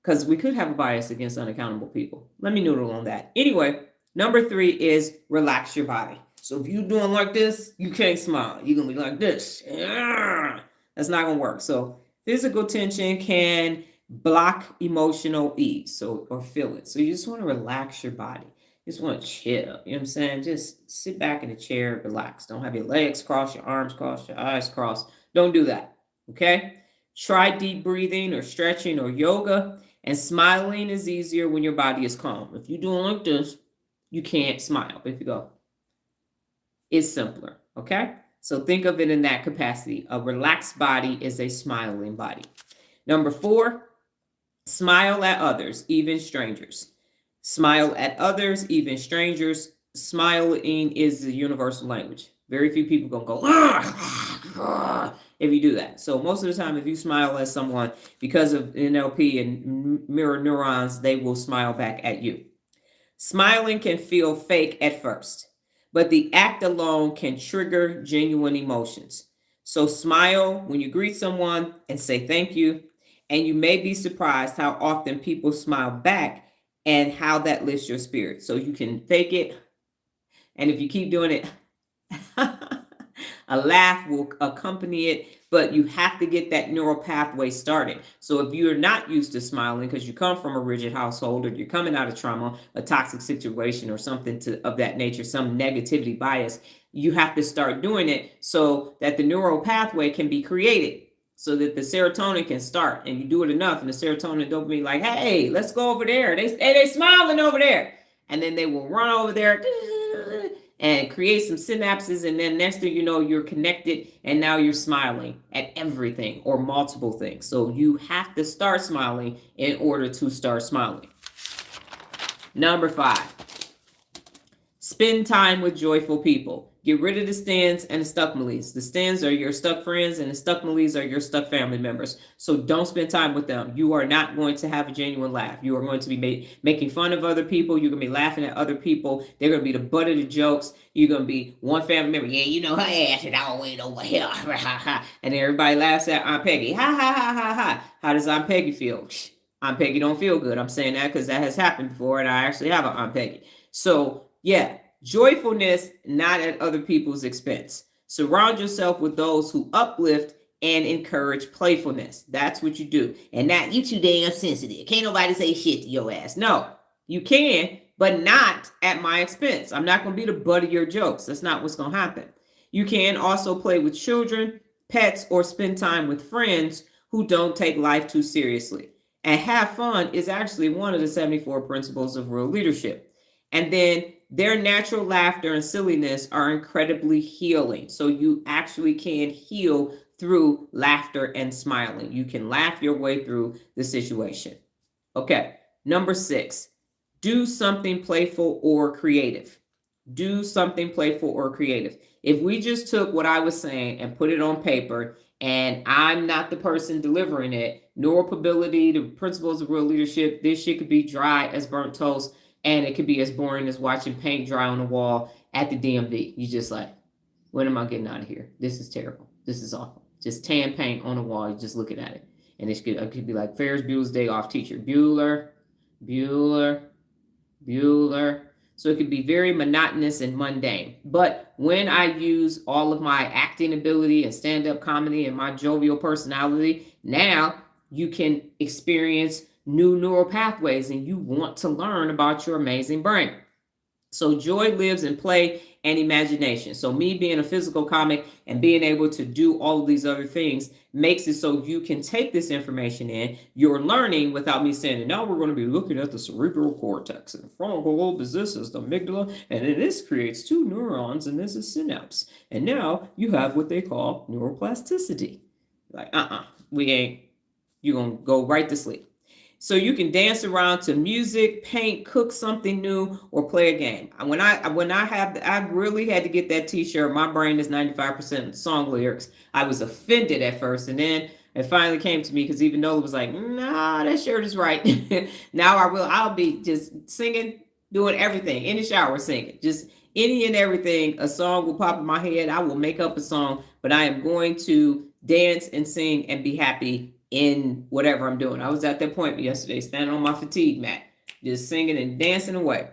S1: Because we could have a bias against unaccountable people. Let me noodle on that. Anyway, number 3 is relax your body. So if you're doing like this, you can't smile. You're going to be like this. That's not going to work. So physical tension can block emotional ease, so or feel it. So you just want to relax your body. You just want to chill. You know what I'm saying? Just sit back in a chair, relax. Don't have your legs crossed, your arms crossed, your eyes crossed. Don't do that. Okay? Try deep breathing or stretching or yoga. And smiling is easier when your body is calm. If you're doing like this, you can't smile. But if you go, it's simpler. Okay? So think of it in that capacity. A relaxed body is a smiling body. Number 4, smile at others, even strangers. Smile at others, even strangers. Smiling is the universal language. Very few people gonna go if you do that. So most of the time, if you smile at someone, because of NLP and mirror neurons, they will smile back at you. Smiling can feel fake at first, but the act alone can trigger genuine emotions. So smile when you greet someone and say thank you. And you may be surprised how often people smile back and how that lifts your spirit. So you can fake it. And if you keep doing it, a laugh will accompany it, but you have to get that neural pathway started. So if you're not used to smiling because you come from a rigid household, or you're coming out of trauma, a toxic situation, or something of that nature, some negativity bias, you have to start doing it so that the neural pathway can be created, so that the serotonin can start. And you do it enough, and the serotonin and dopamine like, hey, let's go over there. They smiling over there. And then they will run over there and create some synapses, and then next thing you know, you're connected, and now you're smiling at everything or multiple things. So you have to start smiling in order to start smiling. Number 5, spend time with joyful people. Get rid of the stins and the stuck malies. The stins are your stuck friends, and the stuck malies are your stuck family members. So don't spend time with them. You are not going to have a genuine laugh. You are going to be making fun of other people. You're going to be laughing at other people. They're going to be the butt of the jokes. You're going to be one family member. Yeah, you know, her ass is always over here. And then everybody laughs at Aunt Peggy. Ha, ha, ha, ha, ha. How does Aunt Peggy feel? Aunt Peggy don't feel good. I'm saying that because that has happened before, and I actually have an Aunt Peggy. So, yeah. Joyfulness, not at other people's expense. Surround yourself with those who uplift and encourage playfulness. That's what you do. And not, you too damn sensitive. Can't nobody say shit to your ass. No, you can, but not at my expense. I'm not going to be the butt of your jokes. That's not what's going to happen. You can also play with children, pets, or spend time with friends who don't take life too seriously. And have fun is actually one of the 74 principles of real leadership. And then their natural laughter and silliness are incredibly healing. So you actually can heal through laughter and smiling. You can laugh your way through the situation. Okay, number 6, do something playful or creative. Do something playful or creative. If we just took what I was saying and put it on paper, and I'm not the person delivering it, Neuropability, the principles of real leadership, this shit could be dry as burnt toast. And it could be as boring as watching paint dry on the wall at the DMV. You just like, when am I getting out of here? This is terrible. This is awful. Just tan paint on the wall. You're just looking at it. And it could be like Ferris Bueller's Day Off teacher. Bueller, Bueller, Bueller. So it could be very monotonous and mundane. But when I use all of my acting ability and stand-up comedy and my jovial personality, now you can experience new neural pathways, and you want to learn about your amazing brain. So joy lives in play and imagination. So me being a physical comic and being able to do all of these other things makes it so you can take this information in. You're learning without me saying, now we're going to be looking at the cerebral cortex, and the frontal lobe is this is the amygdala, and then this creates 2 neurons, and this is synapse. And now you have what they call neuroplasticity. Like, we ain't, you're going to go right to sleep. So you can dance around to music, paint, cook something new, or play a game. I really had to get that T-shirt. My brain is 95% song lyrics. I was offended at first, and then it finally came to me because even though it was like, nah, that shirt is right. Now I'll be just singing, doing everything in the shower, singing, just any and everything. A song will pop in my head. I will make up a song, but I am going to dance and sing and be happy in whatever I'm doing. I was at that point yesterday, standing on my fatigue mat, just singing and dancing away.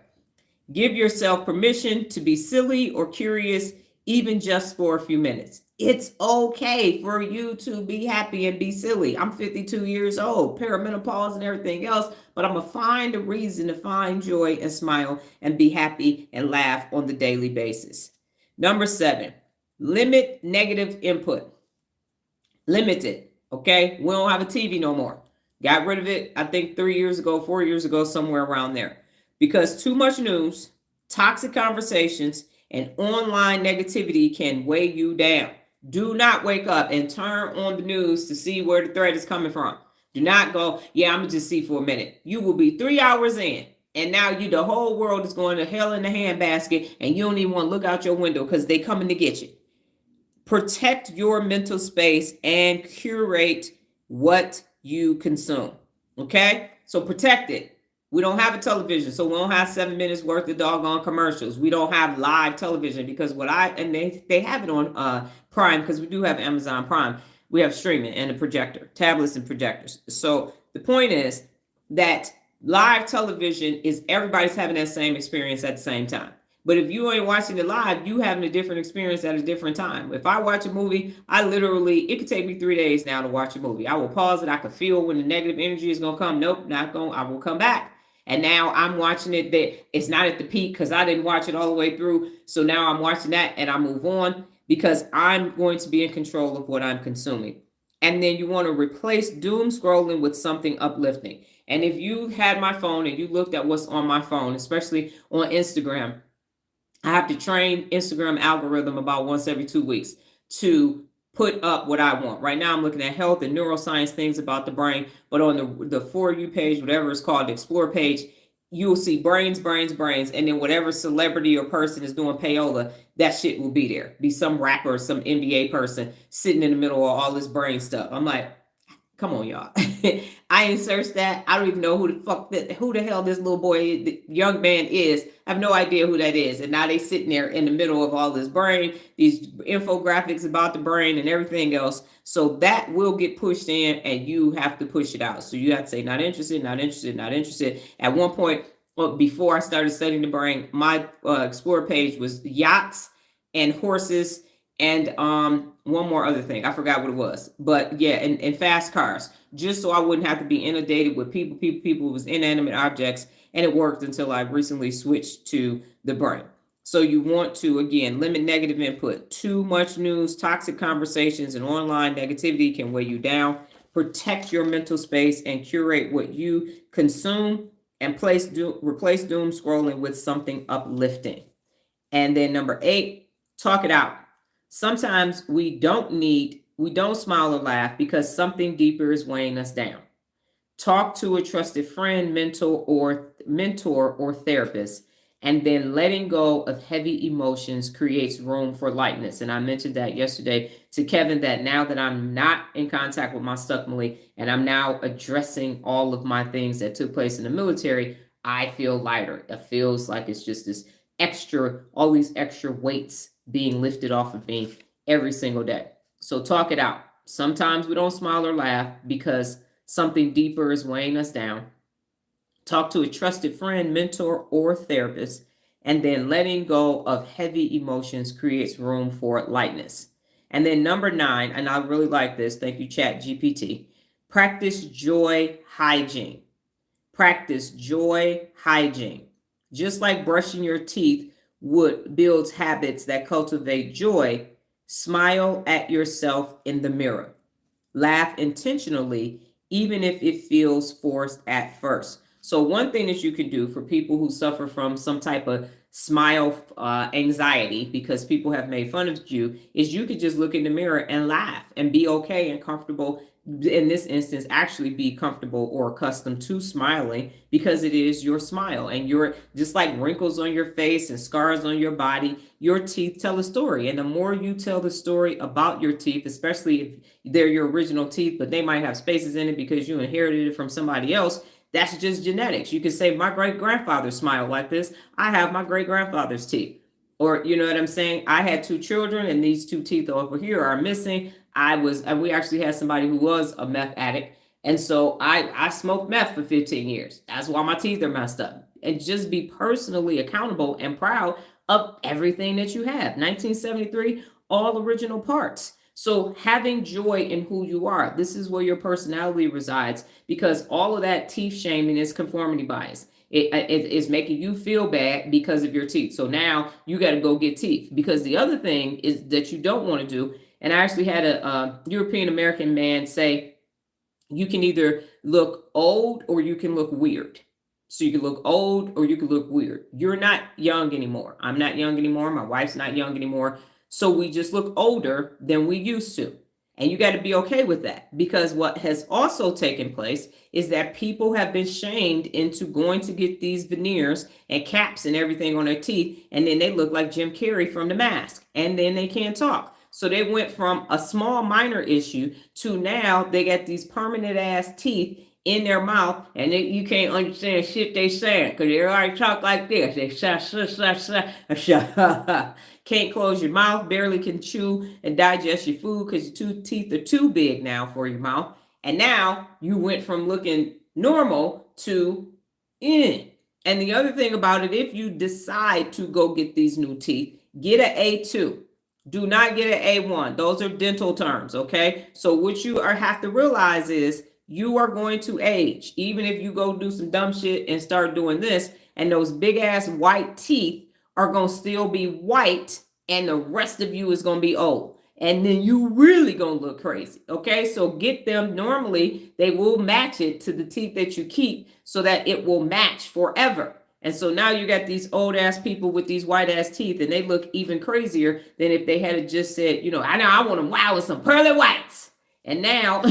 S1: Give yourself permission to be silly or curious, even just for a few minutes. It's okay for you to be happy and be silly. I'm 52 years old, perimenopause and everything else, but I'm going to find a reason to find joy and smile and be happy and laugh on the daily basis. Number 7, limit negative input. Limit it. Okay, we don't have a TV no more. Got rid of it, I think 3 years ago, 4 years ago, somewhere around there. Because too much news, toxic conversations, and online negativity can weigh you down. Do not wake up and turn on the news to see where the threat is coming from. Do not go, yeah, I'm going to just see for a minute. You will be 3 hours in, And now the whole world is going to hell in a handbasket, and you don't even want to look out your window because they coming to get you. Protect your mental space and curate what you consume. Okay? So protect it. We don't have a television, so we don't have 7 minutes worth of doggone commercials. We don't have live television because they have it on Prime, because we do have Amazon Prime. We have streaming and a projector, tablets and projectors. So the point is that live television is everybody's having that same experience at the same time. But if you ain't watching it live, you having a different experience at a different time. If I watch a movie, it could take me 3 days now to watch a movie. I will pause it. I can feel when the negative energy is going to come. Nope, not going. I will come back. And now I'm watching it that it's not at the peak because I didn't watch it all the way through. So now I'm watching that and I move on because I'm going to be in control of what I'm consuming. And then you want to replace doom scrolling with something uplifting. And if you had my phone and you looked at what's on my phone, especially on Instagram, I have to train Instagram algorithm about once every 2 weeks to put up what I want. Right now, I'm looking at health and neuroscience things about the brain, but on the For You page, whatever it's called, the Explore page, you'll see brains, brains, brains, and then whatever celebrity or person is doing payola, that shit will be there. Be some rapper, some NBA person sitting in the middle of all this brain stuff. I'm like, come on, y'all. I ain't searched that. I don't even know who the hell this little boy, the young man is. I have no idea who that is. And now they sitting there in the middle of all this brain, these infographics about the brain and everything else. So that will get pushed in and you have to push it out. So you have to say, not interested, not interested, not interested. At one point, before I started studying the brain, my Explore page was yachts and horses and one more other thing. I forgot what it was. But yeah, and fast cars. Just so I wouldn't have to be inundated with people with inanimate objects. And it worked until I recently switched to the brain. So you want to, again, limit negative input. Too much news, toxic conversations, and online negativity can weigh you down. Protect your mental space and curate what you consume, and replace doom scrolling with something uplifting. And then number 8, talk it out. Sometimes we don't smile or laugh because something deeper is weighing us down. Talk to a trusted friend, mentor, or therapist, and then letting go of heavy emotions creates room for lightness. And I mentioned that yesterday to Kevin, that now that I'm not in contact with my stuck Malik and I'm now addressing all of my things that took place in the military, I feel lighter. It feels like it's just all these extra weights being lifted off of me every single day. So talk it out. Sometimes we don't smile or laugh because something deeper is weighing us down. Talk to a trusted friend, mentor, or therapist, and then letting go of heavy emotions creates room for lightness. And then number 9, and I really like this, thank you, Chat GPT, practice joy hygiene. Practice joy hygiene. Just like brushing your teeth builds habits that cultivate joy, smile at yourself in the mirror. Laugh intentionally, even if it feels forced at first. So one thing that you can do for people who suffer from some type of smile anxiety because people have made fun of you is you could just look in the mirror and laugh and be okay and comfortable. In this instance, actually be comfortable or accustomed to smiling because it is your smile, and you're just like wrinkles on your face and scars on your body. Your teeth tell a story, and the more you tell the story about your teeth, especially if they're your original teeth, but they might have spaces in it because you inherited it from somebody else, that's just genetics. You can say, my great grandfather smiled like this. I have my great grandfather's teeth. Or, you know what I'm saying? I had 2 children and these 2 teeth over here are missing. We actually had somebody who was a meth addict. And so I smoked meth for 15 years. That's why my teeth are messed up. And just be personally accountable and proud of everything that you have. 1973, all original parts. So having joy in who you are, this is where your personality resides, because all of that teeth shaming is conformity bias. It is making you feel bad because of your teeth. So now you got to go get teeth, because the other thing is that you don't want to do. And I actually had a European American man say, you can either look old or you can look weird. So you can look old or you can look weird. You're not young anymore. I'm not young anymore. My wife's not young anymore. So we just look older than we used to. And you got to be okay with that, because what has also taken place is that people have been shamed into going to get these veneers and caps and everything on their teeth, and then they look like Jim Carrey from The Mask, and then they can't talk. So they went from a small minor issue to now they got these permanent ass teeth in their mouth, and you can't understand shit they saying because they already talk like this. They can't close your mouth, barely can chew and digest your food because your teeth are too big now for your mouth. And now you went from looking normal to in. And the other thing about it, if you decide to go get these new teeth, get an A2. Do not get an A1. Those are dental terms, okay? So what you have to realize is you are going to age. Even if you go do some dumb shit and start doing this, and those big ass white teeth are going to still be white, and the rest of you is going to be old. And then you really going to look crazy, okay? So get them. Normally, they will match it to the teeth that you keep so that it will match forever. And so now you got these old ass people with these white ass teeth, and they look even crazier than if they had just said, I know I want them wild with some pearly whites. And now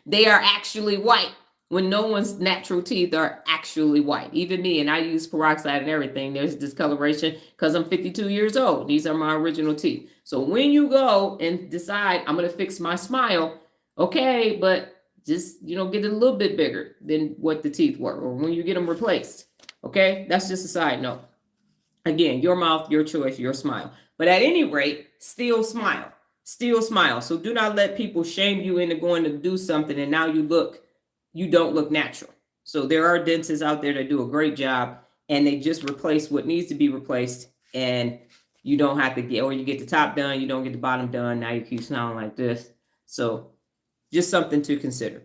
S1: they are actually white when no one's natural teeth are actually white. Even me, and I use peroxide and everything. There's discoloration because I'm 52 years old. These are my original teeth. So when you go and decide I'm going to fix my smile, okay, but just, get it a little bit bigger than what the teeth were, or when you get them replaced. Okay, that's just a side note. Again, your mouth, your choice, your smile. But at any rate, still smile. Still smile. So do not let people shame you into going to do something and now you don't look natural. So there are dentists out there that do a great job, and they just replace what needs to be replaced, and you don't have to or you get the top done, you don't get the bottom done. Now you keep smiling like this. So just something to consider.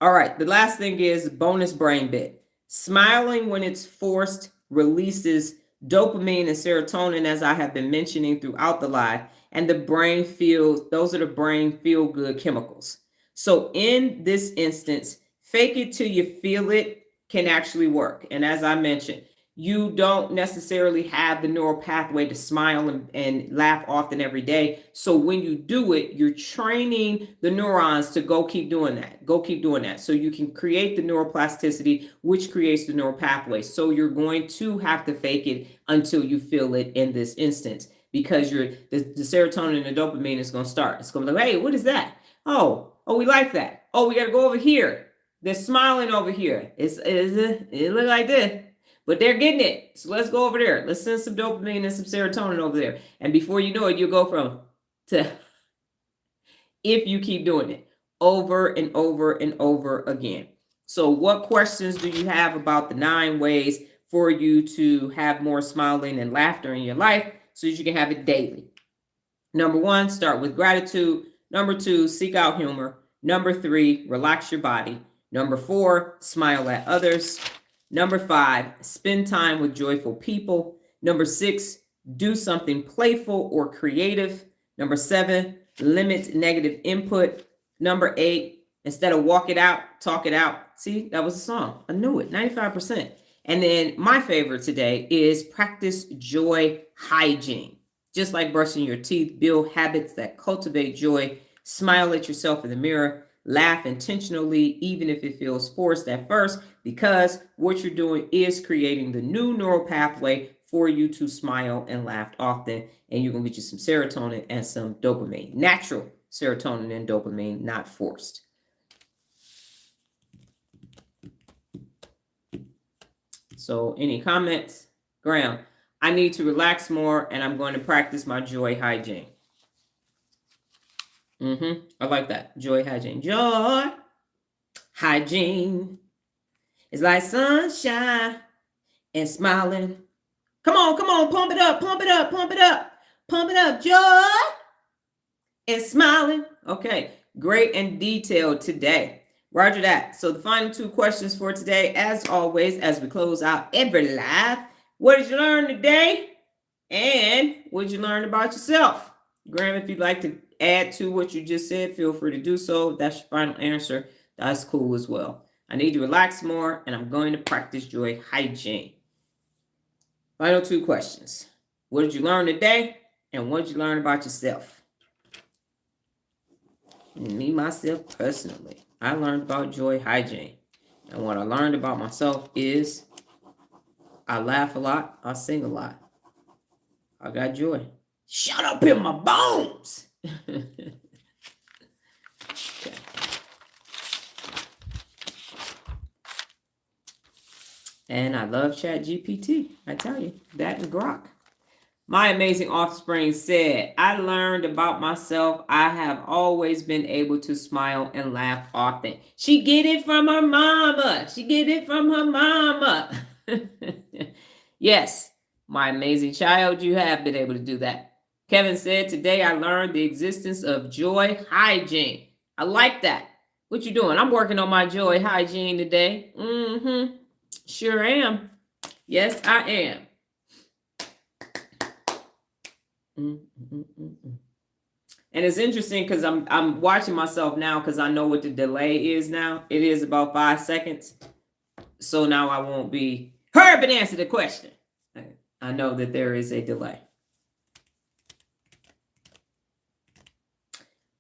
S1: All right, the last thing is bonus brain bit. Smiling when it's forced releases dopamine and serotonin, as I have been mentioning throughout the live, and the brain feels, those are the brain feel good chemicals. So in this instance, fake it till you feel it can actually work. And as I mentioned, you don't necessarily have the neural pathway to smile and laugh often every day. So when you do it, you're training the neurons to go keep doing that. Go keep doing that. So you can create the neuroplasticity, which creates the neural pathway. So you're going to have to fake it until you feel it in this instance, because the serotonin and the dopamine is going to start. It's going to be like, hey, what is that? Oh, we like that. Oh, we got to go over here. They're smiling over here. It look like this. But they're getting it. So let's go over there. Let's send some dopamine and some serotonin over there. And before you know it, you'll go from to, if you keep doing it over and over and over again. So what questions do you have about the 9 ways for you to have more smiling and laughter in your life so that you can have it daily? Number 1, start with gratitude. Number 2, seek out humor. Number 3, relax your body. Number 4, smile at others. Number 5, spend time with joyful people. Number 6, do something playful or creative. Number 7, limit negative input. Number 8, instead of walk it out, talk it out. See, that was a song. I knew it, 95%. And then my favorite today is practice joy hygiene. Just like brushing your teeth, build habits that cultivate joy. Smile at yourself in the mirror. Laugh intentionally, even if it feels forced at first, because what you're doing is creating the new neural pathway for you to smile and laugh often. And you're going to get you some serotonin and some dopamine. Natural serotonin and dopamine, not forced. So any comments? Graham, I need to relax more, and I'm going to practice my joy hygiene. I like that. Joy hygiene. Joy hygiene is like sunshine and smiling. Come on. Pump it up. Pump it up. Joy and smiling. Okay. Great and detailed today. Roger that. So the final 2 questions for today, as always, as we close out every live. What did you learn today? And what did you learn about yourself? Graham, if you'd like to add to what you just said, feel free to do so. If that's your final answer, that's cool as well. I need to relax more, and I'm going to practice joy hygiene. Final 2 questions. What did you learn today? And what did you learn about yourself? Me, myself, personally, I learned about joy hygiene. And what I learned about myself is I laugh a lot, I sing a lot. I got joy. Shut up in my bones. Okay. And I love Chat GPT. I tell you, that and Grok. My amazing offspring said, I learned about myself. I have always been able to smile and laugh often. She get it from her mama. She get it from her mama. Yes, my amazing child, you have been able to do that. Kevin said, today I learned the existence of joy hygiene. I like that. What you doing? I'm working on my joy hygiene today. Sure am. Yes, I am. And it's interesting because I'm watching myself now because I know what the delay is now. It is about 5 seconds. So now I won't be hurry up and answer the question. I know that there is a delay.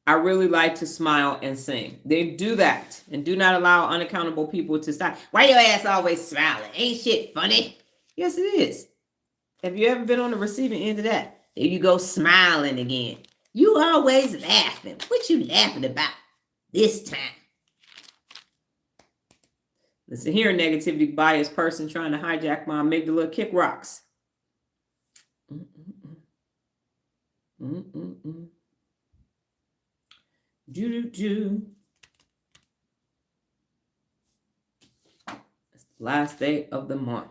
S1: I really like to smile and sing. They do that and do not allow unaccountable people to stop. Why your ass always smiling? Ain't shit funny? Yes, it is. Have you ever been on the receiving end of that? There you go, smiling again. You always laughing. What you laughing about this time? Listen here, negativity biased person trying to hijack my amygdala. Kick rocks. Do. It's the last day of the month.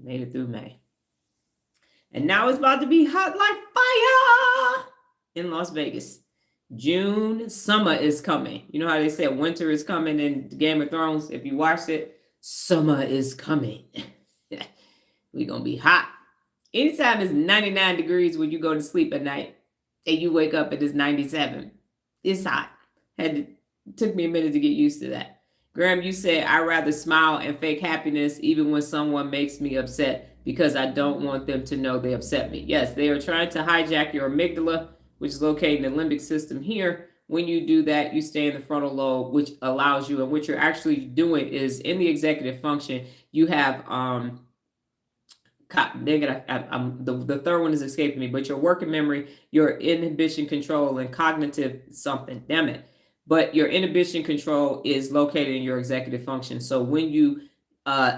S1: Made it through May. And now it's about to be hot like fire in Las Vegas. June, summer is coming. You know how they said winter is coming in Game of Thrones? If you watched it, summer is coming. We're going to be hot. Anytime it's 99 degrees when you go to sleep at night and you wake up and it's 97, it's hot. Took me a minute to get used to that. Graham, you said, I'd rather smile and fake happiness even when someone makes me upset because I don't want them to know they upset me. Yes, they are trying to hijack your amygdala, which is located in the limbic system here. When you do that, you stay in the frontal lobe, which allows you, and what you're actually doing is in the executive function, you have, the third one is escaping me, but your working memory, your inhibition control, and cognitive something, damn it. But your inhibition control is located in your executive function. So when you,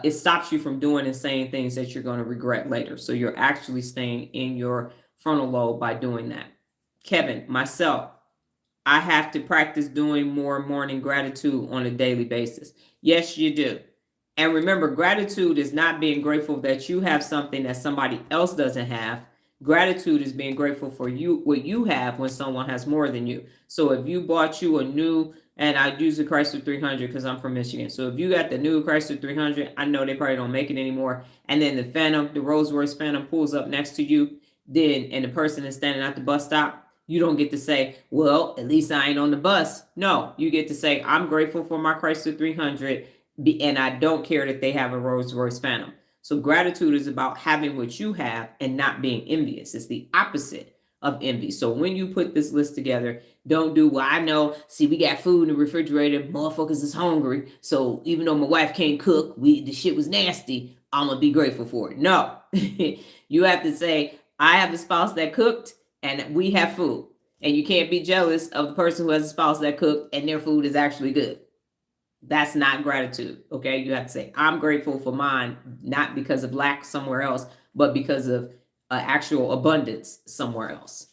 S1: it stops you from doing and saying things that you're going to regret later. So you're actually staying in your frontal lobe by doing that. Kevin, myself, I have to practice doing more morning gratitude on a daily basis. Yes, you do. And remember, gratitude is not being grateful that you have something that somebody else doesn't have. Gratitude is being grateful for you, what you have when someone has more than you. So if you bought you a new, and I use the Chrysler 300 because I'm from Michigan. So if you got the new Chrysler 300, I know they probably don't make it anymore. And then the Phantom, the Rolls Royce Phantom pulls up next to you, and the person is standing at the bus stop. You don't get to say, well, at least I ain't on the bus. No, you get to say, I'm grateful for my Chrysler 300, and I don't care that they have a Rolls Royce Phantom. So gratitude is about having what you have and not being envious. It's the opposite of envy. So when you put this list together, don't do, well, I know, see, we got food in the refrigerator, motherfuckers is hungry. So even though my wife can't cook, the shit was nasty, I'm going to be grateful for it. No, you have to say, I have a spouse that cooked and we have food. And you can't be jealous of the person who has a spouse that cooked and their food is actually good. That's not gratitude, okay? You have to say, I'm grateful for mine, not because of lack somewhere else, but because of actual abundance somewhere else.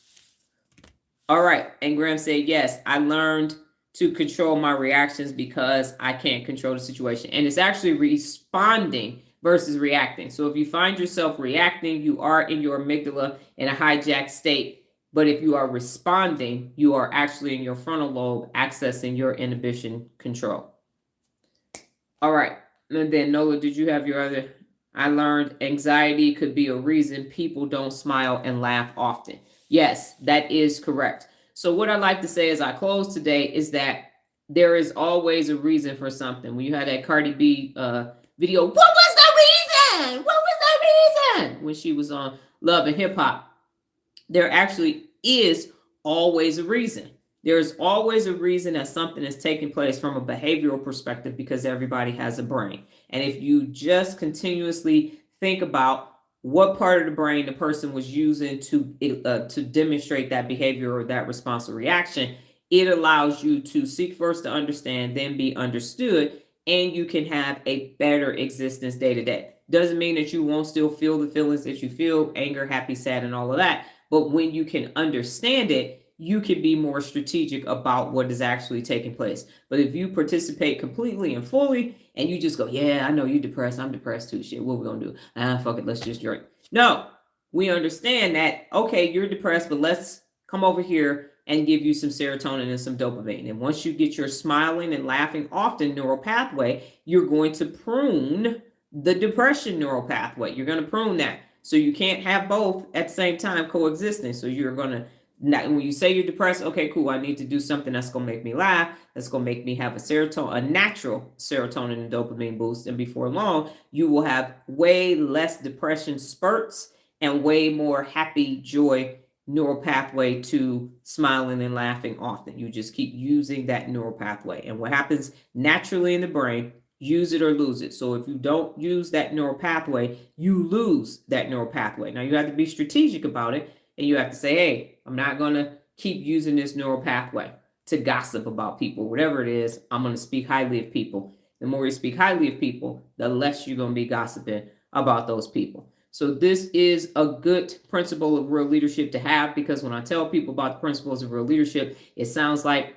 S1: All right, and Graham said, yes, I learned to control my reactions because I can't control the situation. And it's actually responding versus reacting. So if you find yourself reacting, you are in your amygdala in a hijacked state. But if you are responding, you are actually in your frontal lobe accessing your inhibition control. All right. And then Nola, did you have your other? I learned anxiety could be a reason people don't smile and laugh often. Yes, that is correct. So what I like to say as I close today is that there is always a reason for something. When you had that Cardi B video, what was the reason? What was the reason? When she was on Love and Hip Hop. There actually is always a reason. There's always a reason that something is taking place from a behavioral perspective because everybody has a brain. And if you just continuously think about what part of the brain the person was using to demonstrate that behavior or that response or reaction, it allows you to seek first to understand, then be understood, and you can have a better existence day to day. Doesn't mean that you won't still feel the feelings that you feel, anger, happy, sad, and all of that. But when you can understand it, you can be more strategic about what is actually taking place. But if you participate completely and fully and you just go, yeah, I know you're depressed. I'm depressed too. Shit, what we gonna do? Fuck it. Let's just drink. No, we understand that, okay, you're depressed, but let's come over here and give you some serotonin and some dopamine. And once you get your smiling and laughing often neural pathway, you're going to prune the depression neural pathway. You're going to prune that. So you can't have both at the same time coexisting. So you're going to, when you say you're depressed, okay, cool, I need to do something that's going to make me laugh, that's going to make me have a natural serotonin and dopamine boost. And before long, you will have way less depression spurts and way more happy joy neural pathway to smiling and laughing often. You just keep using that neural pathway. And what happens naturally in the brain, use it or lose it. So if you don't use that neural pathway, you lose that neural pathway. Now you have to be strategic about it, and you have to say, hey, I'm not going to keep using this neural pathway to gossip about people. Whatever it is, I'm going to speak highly of people. The more you speak highly of people, the less you're going to be gossiping about those people. So this is a good principle of real leadership to have, because when I tell people about the principles of real leadership, it sounds like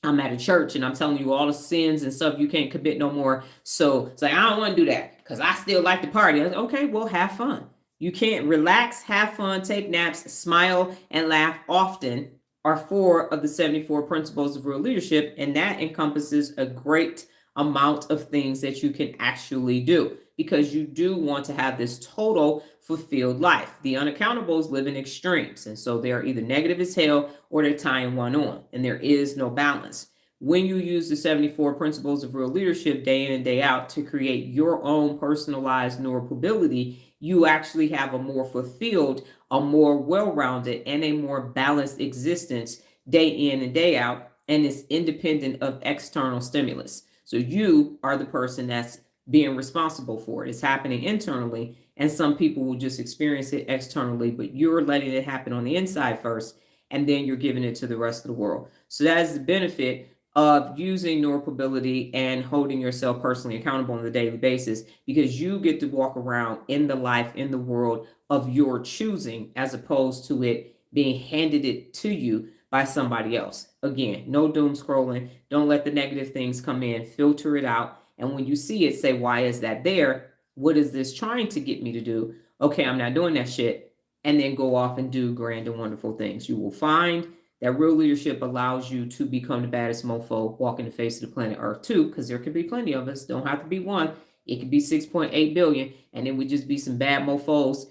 S1: I'm at a church and I'm telling you all the sins and stuff you can't commit no more. So it's like, I don't want to do that because I still like to party. Okay, well, have fun. You can't relax, have fun, take naps, smile, and laugh often are 4 of the 74 principles of real leadership. And that encompasses a great amount of things that you can actually do, because you do want to have this total fulfilled life. The unaccountables live in extremes. And so they're either negative as hell or they're tying one on, and there is no balance. When you use the 74 principles of real leadership day in and day out to create your own personalized neuropability, you actually have a more fulfilled, a more well-rounded, and a more balanced existence day in and day out, and it's independent of external stimulus. So you are the person that's being responsible for it. It's happening internally, and some people will just experience it externally, but you're letting it happen on the inside first, and then you're giving it to the rest of the world. So that is the benefit of using neuropability and holding yourself personally accountable on a daily basis, because you get to walk around in the life, in the world of your choosing, as opposed to it being handed it to you by somebody else. Again, no doom scrolling. Don't let the negative things come in. Filter it out. And when you see it, say, why is that there? What is this trying to get me to do? Okay, I'm not doing that shit. And then go off and do grand and wonderful things. You will find that real leadership allows you to become the baddest mofo walking the face of the planet Earth too, because there could be plenty of us. Don't have to be one. It could be 6.8 billion, and it would just be some bad mofos,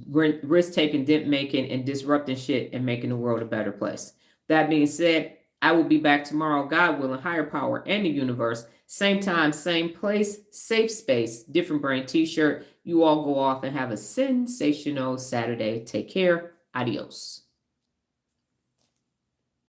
S1: risk-taking, dent-making, and disrupting shit and making the world a better place. That being said, I will be back tomorrow, God willing, higher power, and the universe. Same time, same place, safe space, different brain t-shirt. You all go off and have a sensational Saturday. Take care. Adios.